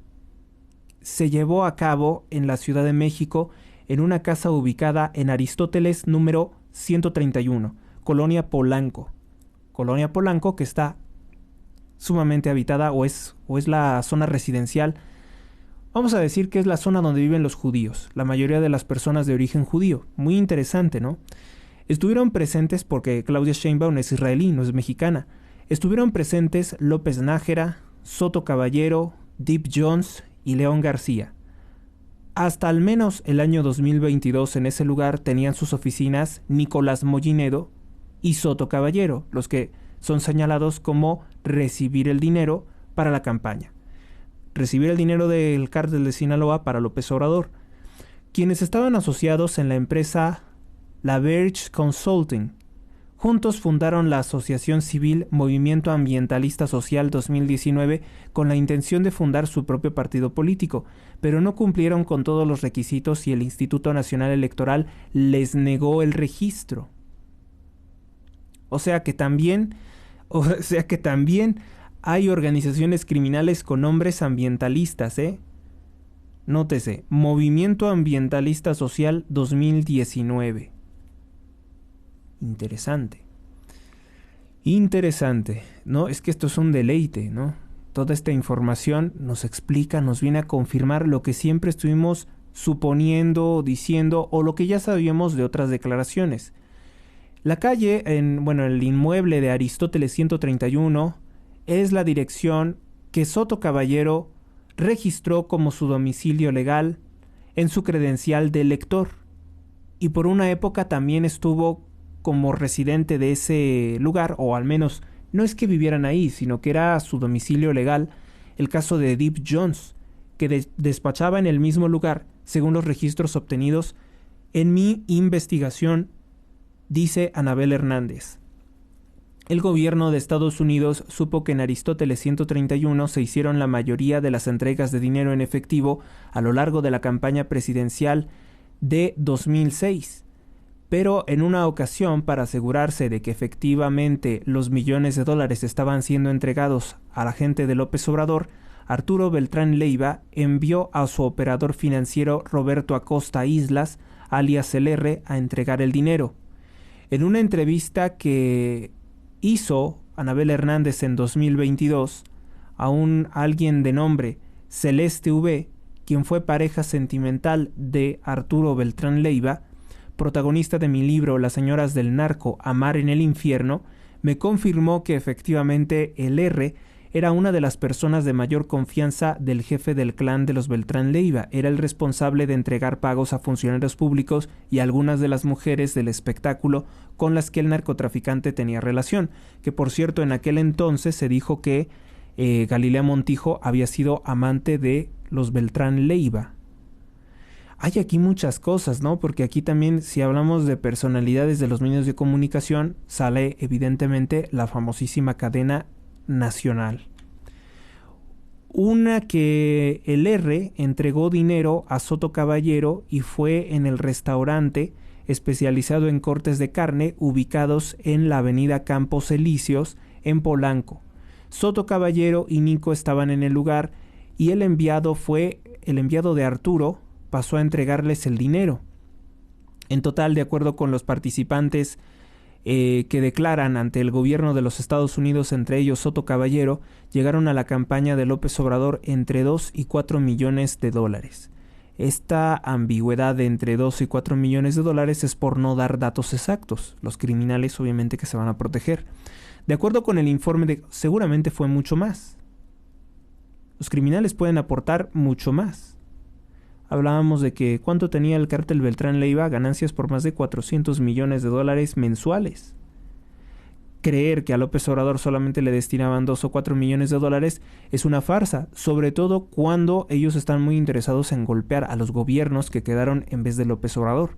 se llevó a cabo en la Ciudad de México, en una casa ubicada en Aristóteles número 131, Colonia Polanco. Colonia Polanco, que está sumamente habitada o es la zona residencial. Vamos a decir que es la zona donde viven los judíos, la mayoría de las personas de origen judío. Muy interesante, ¿no? Estuvieron presentes, porque Claudia Sheinbaum es israelí, no es mexicana. Estuvieron presentes López Nájera, Soto Caballero, Deep Jones y León García. Hasta al menos el año 2022 en ese lugar tenían sus oficinas Nicolás Mollinedo y Soto Caballero, los que son señalados como recibir el dinero para la campaña. Recibir el dinero del cártel de Sinaloa para López Obrador, quienes estaban asociados en la empresa La Verge Consulting. Juntos fundaron la Asociación Civil Movimiento Ambientalista Social 2019 con la intención de fundar su propio partido político, pero no cumplieron con todos los requisitos y el Instituto Nacional Electoral les negó el registro. O sea que también hay organizaciones criminales con nombres ambientalistas, ¿eh? Nótese, Movimiento Ambientalista Social 2019. Interesante, ¿no? Es que esto es un deleite, ¿no? Toda esta información nos explica, nos viene a confirmar lo que siempre estuvimos suponiendo, diciendo, o lo que ya sabíamos de otras declaraciones. La calle, el inmueble de Aristóteles 131, es la dirección que Soto Caballero registró como su domicilio legal en su credencial de elector, y por una época también estuvo como residente de ese lugar, o al menos no es que vivieran ahí, sino que era su domicilio legal, el caso de Deep Jones, que despachaba en el mismo lugar, según los registros obtenidos en mi investigación, dice Anabel Hernández. El gobierno de Estados Unidos supo que en Aristóteles 131 se hicieron la mayoría de las entregas de dinero en efectivo a lo largo de la campaña presidencial de 2006. Pero en una ocasión, para asegurarse de que efectivamente los millones de dólares estaban siendo entregados a la gente de López Obrador, Arturo Beltrán Leiva envió a su operador financiero Roberto Acosta Islas, alias el R, a entregar el dinero. En una entrevista que hizo Anabel Hernández en 2022 a alguien de nombre Celeste V, quien fue pareja sentimental de Arturo Beltrán Leiva, protagonista de mi libro Las señoras del narco, amar en el infierno, me confirmó que efectivamente el R era una de las personas de mayor confianza del jefe del clan de los Beltrán Leiva. Era el responsable de entregar pagos a funcionarios públicos y a algunas de las mujeres del espectáculo con las que el narcotraficante tenía relación, que por cierto en aquel entonces se dijo que Galilea Montijo había sido amante de los Beltrán Leiva. Hay aquí muchas cosas, ¿no? Porque aquí también, si hablamos de personalidades de los medios de comunicación, sale evidentemente la famosísima cadena nacional. Una que el R entregó dinero a Soto Caballero y fue en el restaurante especializado en cortes de carne ubicados en la avenida Campos Elíseos en Polanco. Soto Caballero y Nico estaban en el lugar y el enviado de Arturo pasó a entregarles el dinero. En total, de acuerdo con los participantes que declaran ante el gobierno de los Estados Unidos, entre ellos Soto Caballero, llegaron a la campaña de López Obrador entre $2 y $4 millones. Esta ambigüedad de entre 2 y 4 millones de dólares es por no dar datos exactos. Los criminales obviamente que se van a proteger. De acuerdo con el informe, seguramente fue mucho más. Los criminales pueden aportar mucho más. Hablábamos de que cuánto tenía el cártel Beltrán Leiva, ganancias por más de 400 millones de dólares mensuales. Creer que a López Obrador solamente le destinaban 2 o 4 millones de dólares es una farsa, sobre todo cuando ellos están muy interesados en golpear a los gobiernos que quedaron en vez de López Obrador.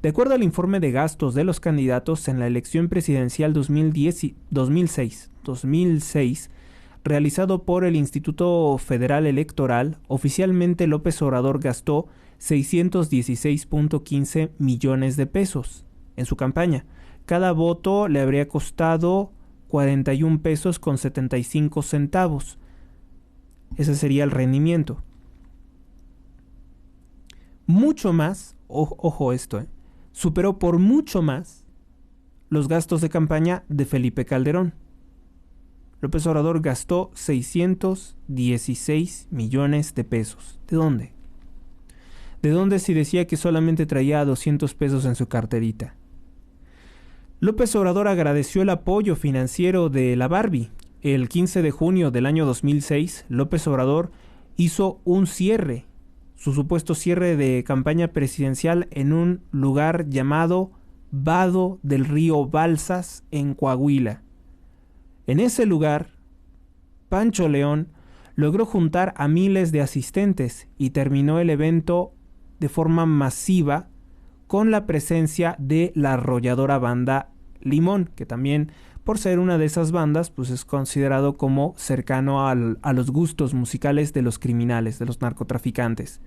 De acuerdo al informe de gastos de los candidatos en la elección presidencial 2006, realizado por el Instituto Federal Electoral, oficialmente López Obrador gastó 616.15 millones de pesos en su campaña. Cada voto le habría costado 41 pesos con 75 centavos. Ese sería el rendimiento. Mucho más, ojo esto, superó por mucho más los gastos de campaña de Felipe Calderón. López Obrador gastó 616 millones de pesos. ¿De dónde? ¿De dónde si decía que solamente traía 200 pesos en su carterita? López Obrador agradeció el apoyo financiero de la Barbie. El 15 de junio del año 2006, López Obrador hizo un cierre, su supuesto cierre de campaña presidencial en un lugar llamado Vado del Río Balsas, en Coahuila. En ese lugar, Pancho León logró juntar a miles de asistentes y terminó el evento de forma masiva con la presencia de la arrolladora banda Limón, que también, por ser una de esas bandas, pues es considerado como cercano a los gustos musicales de los criminales, de los narcotraficantes.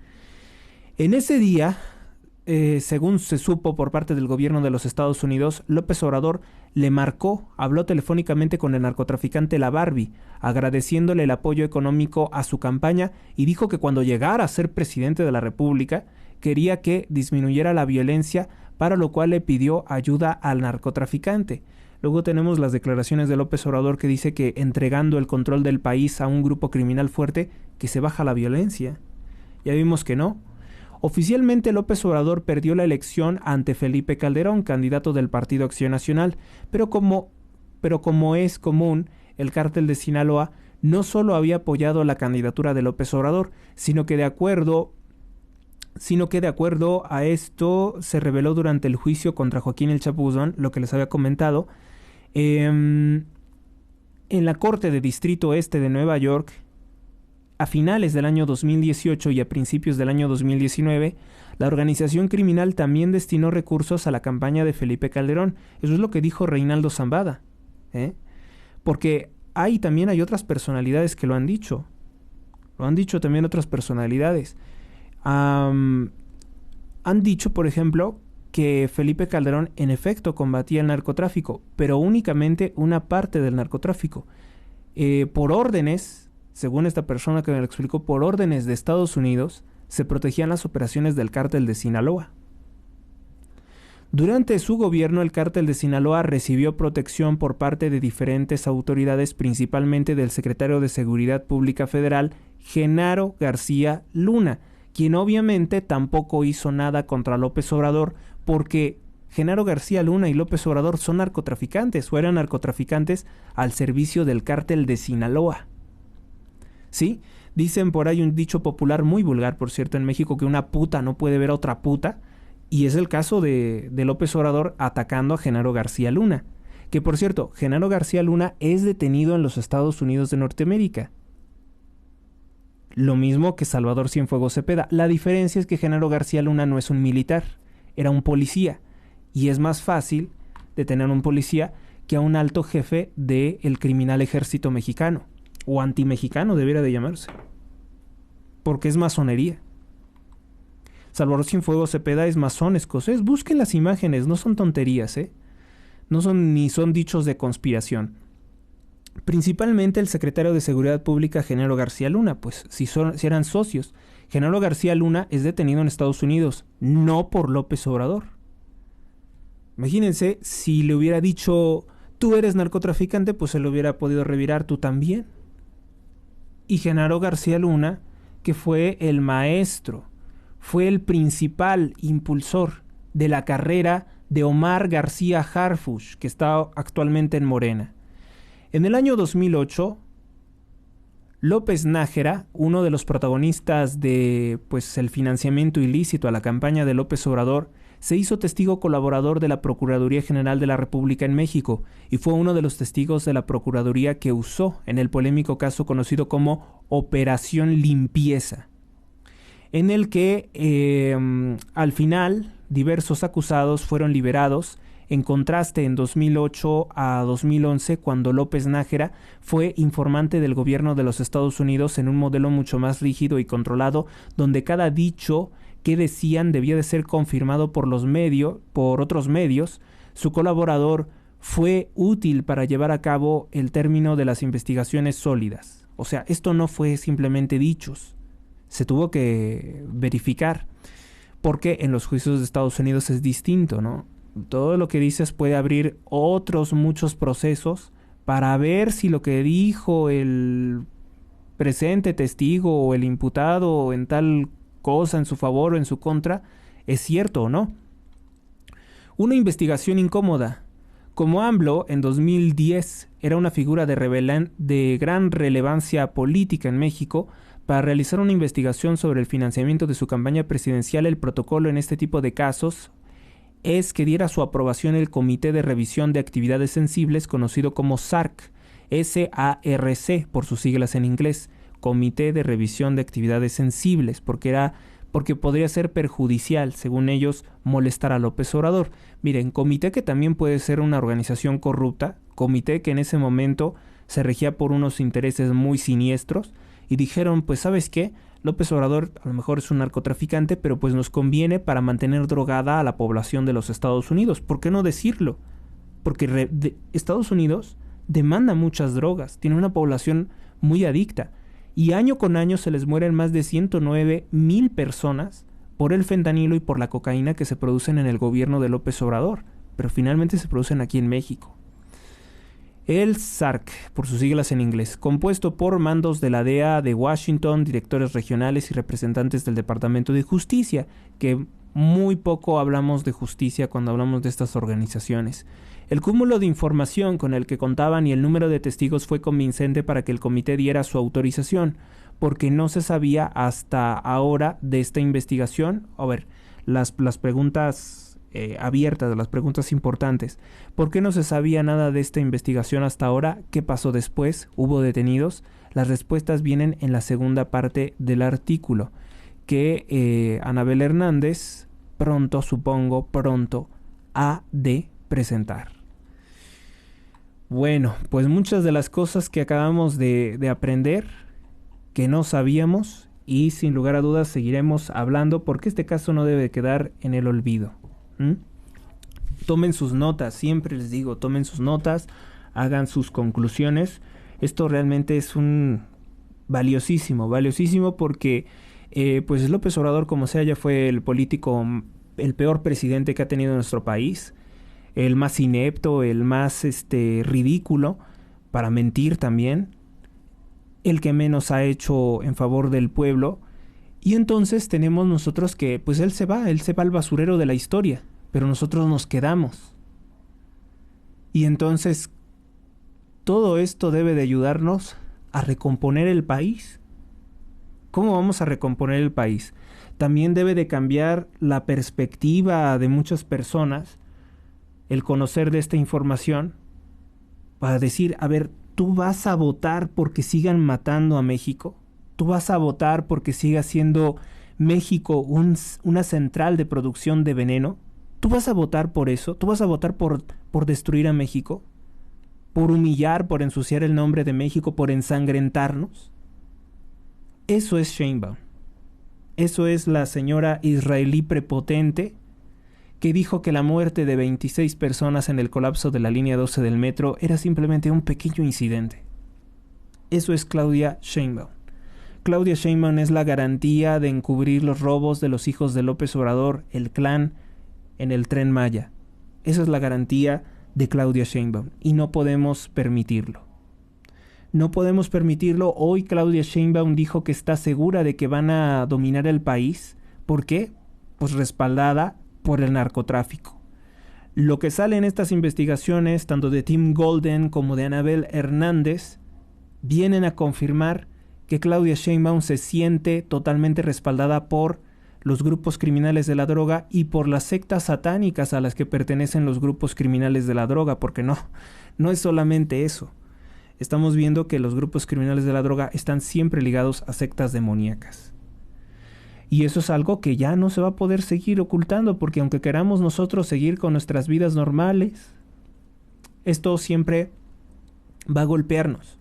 En ese día, según se supo por parte del gobierno de los Estados Unidos, López Obrador habló telefónicamente con el narcotraficante La Barbie, agradeciéndole el apoyo económico a su campaña, y dijo que cuando llegara a ser presidente de la República, quería que disminuyera la violencia, para lo cual le pidió ayuda al narcotraficante. Luego tenemos las declaraciones de López Obrador que dice que entregando el control del país a un grupo criminal fuerte, que se baja la violencia. Ya vimos que no. Oficialmente López Obrador perdió la elección ante Felipe Calderón, candidato del Partido Acción Nacional, pero como es común, el cártel de Sinaloa no solo había apoyado la candidatura de López Obrador, sino que de acuerdo a esto se reveló durante el juicio contra Joaquín El Chapo Guzmán, lo que les había comentado, en la Corte de Distrito Este de Nueva York, a finales del año 2018 y a principios del año 2019, la organización criminal también destinó recursos a la campaña de Felipe Calderón. Eso es lo que dijo Reinaldo Zambada, porque también hay otras personalidades que lo han dicho. Lo han dicho también otras personalidades. Han dicho, por ejemplo, que Felipe Calderón en efecto combatía el narcotráfico, pero únicamente una parte del narcotráfico. Por órdenes, según esta persona que me lo explicó, por órdenes de Estados Unidos, se protegían las operaciones del cártel de Sinaloa. Durante su gobierno, el cártel de Sinaloa recibió protección por parte de diferentes autoridades, principalmente del secretario de Seguridad Pública Federal, Genaro García Luna, quien obviamente tampoco hizo nada contra López Obrador, porque Genaro García Luna y López Obrador son narcotraficantes o eran narcotraficantes al servicio del cártel de Sinaloa. ¿Sí? Dicen por ahí un dicho popular muy vulgar, por cierto, en México, que una puta no puede ver a otra puta, y es el caso de López Obrador atacando a Genaro García Luna, que por cierto, Genaro García Luna es detenido en los Estados Unidos de Norteamérica. Lo mismo que Salvador Cienfuegos Cepeda. La diferencia es que Genaro García Luna no es un militar, era un policía, y es más fácil detener a un policía que a un alto jefe del criminal ejército mexicano, o antimexicano debería de llamarse, porque es masonería. Salvador Cienfuegos Cepeda es masón escocés. Busquen las imágenes, no son tonterías, no son dichos de conspiración. Principalmente el secretario de Seguridad Pública, Genaro García Luna, pues si eran socios. Genaro García Luna es detenido en Estados Unidos, no por López Obrador. Imagínense, si le hubiera dicho, tú eres narcotraficante, pues se lo hubiera podido revirar, tú también. Y Genaro García Luna, que fue el maestro, fue el principal impulsor de la carrera de Omar García Harfuch, que está actualmente en Morena. En el año 2008, López Nájera, uno de los protagonistas de el financiamiento ilícito a la campaña de López Obrador, se hizo testigo colaborador de la Procuraduría General de la República en México y fue uno de los testigos de la Procuraduría que usó en el polémico caso conocido como Operación Limpieza, en el que al final diversos acusados fueron liberados, en contraste en 2008 a 2011, cuando López Nájera fue informante del gobierno de los Estados Unidos en un modelo mucho más rígido y controlado, donde cada dicho que decían debía de ser confirmado por otros medios. Su colaborador fue útil para llevar a cabo el término de las investigaciones sólidas. O sea, esto no fue simplemente dichos, se tuvo que verificar, porque en los juicios de Estados Unidos es distinto, ¿no? Todo lo que dices puede abrir otros muchos procesos para ver si lo que dijo el presente testigo o el imputado en tal cosa en su favor o en su contra es cierto o no. Una investigación incómoda. Como AMLO en 2010 era una figura de gran relevancia política en México, para realizar una investigación sobre el financiamiento de su campaña presidencial, el protocolo en este tipo de casos es que diera su aprobación el Comité de Revisión de Actividades Sensibles, conocido como SARC, S-A-R-C por sus siglas en inglés, Comité de Revisión de Actividades Sensibles, porque podría ser perjudicial, según ellos, molestar a López Obrador. Miren, comité que también puede ser una organización corrupta, comité que en ese momento se regía por unos intereses muy siniestros, y dijeron, pues ¿sabes qué? López Obrador a lo mejor es un narcotraficante, pero pues nos conviene para mantener drogada a la población de los Estados Unidos. ¿Por qué no decirlo? Porque Estados Unidos demanda muchas drogas, tiene una población muy adicta, y año con año se les mueren más de 109,000 personas por el fentanilo y por la cocaína que se producen en el gobierno de López Obrador, pero finalmente se producen aquí en México. El SARC, por sus siglas en inglés, compuesto por mandos de la DEA de Washington, directores regionales y representantes del Departamento de Justicia, que muy poco hablamos de justicia cuando hablamos de estas organizaciones. El cúmulo de información con el que contaban y el número de testigos fue convincente para que el comité diera su autorización, porque no se sabía hasta ahora de esta investigación. A ver, las preguntas abiertas, las preguntas importantes. ¿Por qué no se sabía nada de esta investigación hasta ahora? ¿Qué pasó después? ¿Hubo detenidos? Las respuestas vienen en la segunda parte del artículo, que Anabel Hernández pronto ha de presentar. Bueno, pues muchas de las cosas que acabamos de aprender, que no sabíamos, y sin lugar a dudas seguiremos hablando, porque este caso no debe quedar en el olvido. Tomen sus notas, siempre les digo, tomen sus notas, hagan sus conclusiones. Esto realmente es un valiosísimo porque pues López Obrador, como sea, ya fue el político, el peor presidente que ha tenido nuestro país, el más inepto, el más ridículo para mentir también, el que menos ha hecho en favor del pueblo. Y entonces tenemos nosotros que, pues él se va al basurero de la historia, pero nosotros nos quedamos. Y entonces todo esto debe de ayudarnos a recomponer el país. ¿Cómo vamos a recomponer el país? También debe de cambiar la perspectiva de muchas personas, el conocer de esta información, para decir, a ver, ¿tú vas a votar porque sigan matando a México? ¿Tú vas a votar porque siga siendo México una central de producción de veneno? ¿Tú vas a votar por eso? ¿Tú vas a votar por destruir a México? ¿Por humillar, por ensuciar el nombre de México, por ensangrentarnos? Eso es Sheinbaum. Eso es la señora israelí prepotente que dijo que la muerte de 26 personas en el colapso de la línea 12 del metro era simplemente un pequeño incidente. Eso es Claudia Sheinbaum. Claudia Sheinbaum es la garantía de encubrir los robos de los hijos de López Obrador, el clan, en el Tren Maya. Esa es la garantía de Claudia Sheinbaum y no podemos permitirlo. No podemos permitirlo. Hoy Claudia Sheinbaum dijo que está segura de que van a dominar el país ¿Por qué? Pues respaldada por el narcotráfico. Lo que sale en estas investigaciones, tanto de Tim Golden como de Anabel Hernández, vienen a confirmar que Claudia Sheinbaum se siente totalmente respaldada por los grupos criminales de la droga y por las sectas satánicas a las que pertenecen los grupos criminales de la droga, porque no es solamente eso. Estamos viendo que los grupos criminales de la droga están siempre ligados a sectas demoníacas. Y eso es algo que ya no se va a poder seguir ocultando, porque aunque queramos nosotros seguir con nuestras vidas normales, esto siempre va a golpearnos.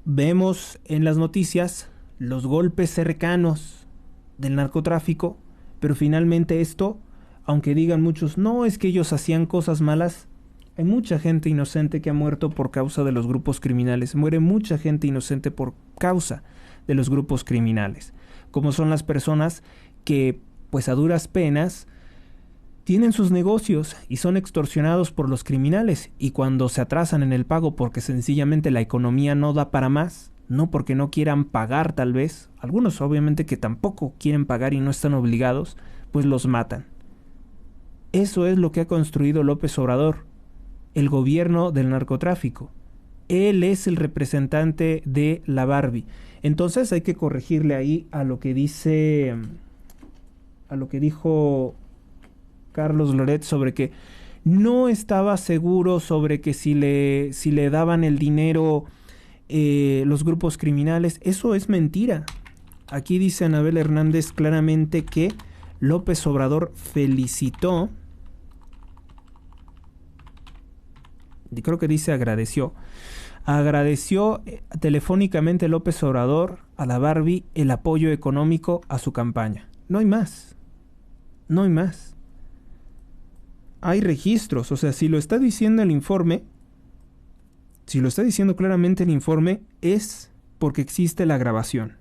Vemos en las noticias los golpes cercanos del narcotráfico, pero finalmente esto, aunque digan muchos, no, es que ellos hacían cosas malas, hay mucha gente inocente que ha muerto por causa de los grupos criminales, muere mucha gente inocente por causa de los grupos criminales, como son las personas que, pues a duras penas, tienen sus negocios y son extorsionados por los criminales, y cuando se atrasan en el pago porque sencillamente la economía no da para más, no porque no quieran pagar tal vez, algunos obviamente que tampoco quieren pagar y no están obligados, pues los matan. Eso es lo que ha construido López Obrador, el gobierno del narcotráfico. Él es el representante de la Barbie. Entonces hay que corregirle ahí a lo que dijo Carlos Loret sobre que no estaba seguro sobre que si le daban el dinero los grupos criminales. Eso es mentira. Aquí dice Anabel Hernández claramente que López Obrador felicitó, y creo que dice agradeció telefónicamente López Obrador a la Barbie el apoyo económico a su campaña. No hay más. Hay registros, o sea, si lo está diciendo el informe, si lo está diciendo claramente el informe, es porque existe la grabación.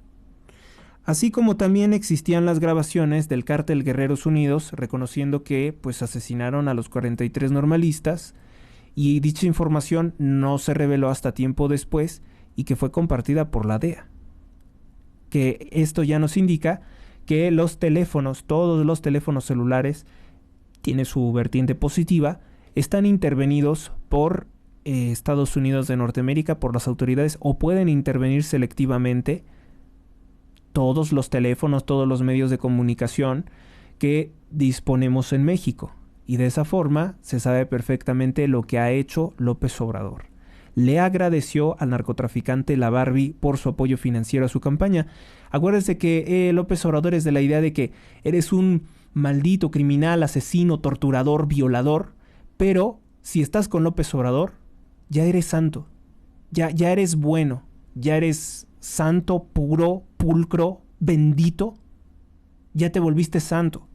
Así como también existían las grabaciones del cártel Guerreros Unidos, reconociendo que pues asesinaron a los 43 normalistas, y dicha información no se reveló hasta tiempo después y que fue compartida por la DEA. Que esto ya nos indica que los teléfonos, todos los teléfonos celulares, tiene su vertiente positiva, están intervenidos por Estados Unidos de Norteamérica, por las autoridades, o pueden intervenir selectivamente todos los teléfonos, todos los medios de comunicación que disponemos en México. Y de esa forma se sabe perfectamente lo que ha hecho López Obrador. Le agradeció al narcotraficante La Barbie por su apoyo financiero a su campaña. Acuérdense que López Obrador es de la idea de que eres un maldito criminal, asesino, torturador, violador, pero si estás con López Obrador, ya eres santo, ya eres bueno, ya eres santo, puro, pulcro, bendito, ya te volviste santo.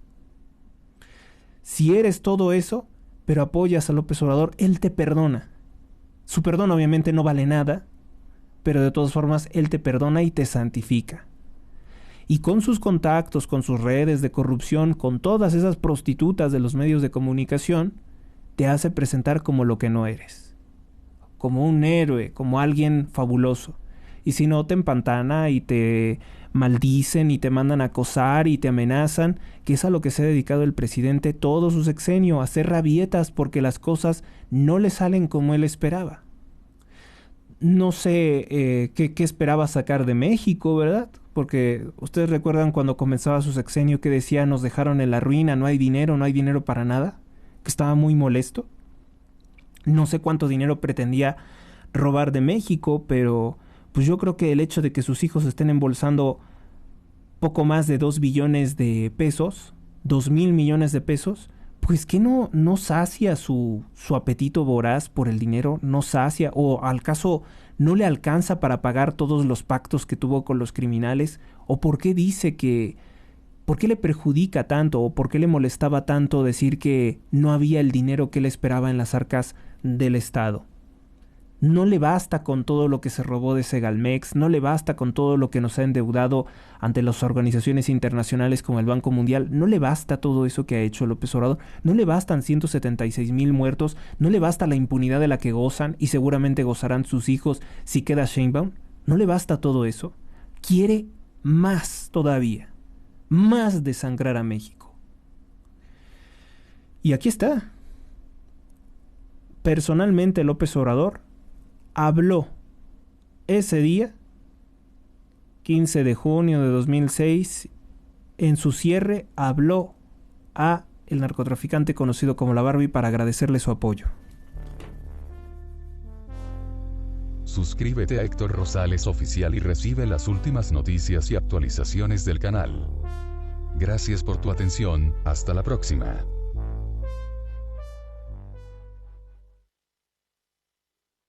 Si eres todo eso, pero apoyas a López Obrador, él te perdona. Su perdón obviamente no vale nada, pero de todas formas él te perdona y te santifica. Y con sus contactos, con sus redes de corrupción, con todas esas prostitutas de los medios de comunicación, te hace presentar como lo que no eres. Como un héroe, como alguien fabuloso. Y si no, te empantana y te maldicen y te mandan a acosar y te amenazan, que es a lo que se ha dedicado el presidente todo su sexenio, a hacer rabietas porque las cosas no le salen como él esperaba. No sé qué esperaba sacar de México, ¿verdad? Porque ustedes recuerdan cuando comenzaba su sexenio que decía nos dejaron en la ruina, no hay dinero para nada, que estaba muy molesto. No sé cuánto dinero pretendía robar de México, pero pues yo creo que el hecho de que sus hijos estén embolsando poco más de 2 billones de pesos, 2,000 millones de pesos, pues que no sacia su apetito voraz por el dinero, no sacia, o al caso no le alcanza para pagar todos los pactos que tuvo con los criminales, o por qué dice que, por qué le perjudica tanto, o por qué le molestaba tanto decir que no había el dinero que él esperaba en las arcas del Estado. No le basta con todo lo que se robó de Segalmex, no le basta con todo lo que nos ha endeudado ante las organizaciones internacionales como el Banco Mundial, no le basta todo eso que ha hecho López Obrador, no le bastan 176,000 muertos, no le basta la impunidad de la que gozan y seguramente gozarán sus hijos si queda Sheinbaum, no le basta todo eso, quiere más todavía. más desangrar a México. Y aquí está. Personalmente López Obrador habló ese día, 15 de junio de 2006, en su cierre habló a el narcotraficante conocido como la Barbie para agradecerle su apoyo. Suscríbete a Héctor Rosales Oficial y recibe las últimas noticias y actualizaciones del canal. Gracias por tu atención, hasta la próxima.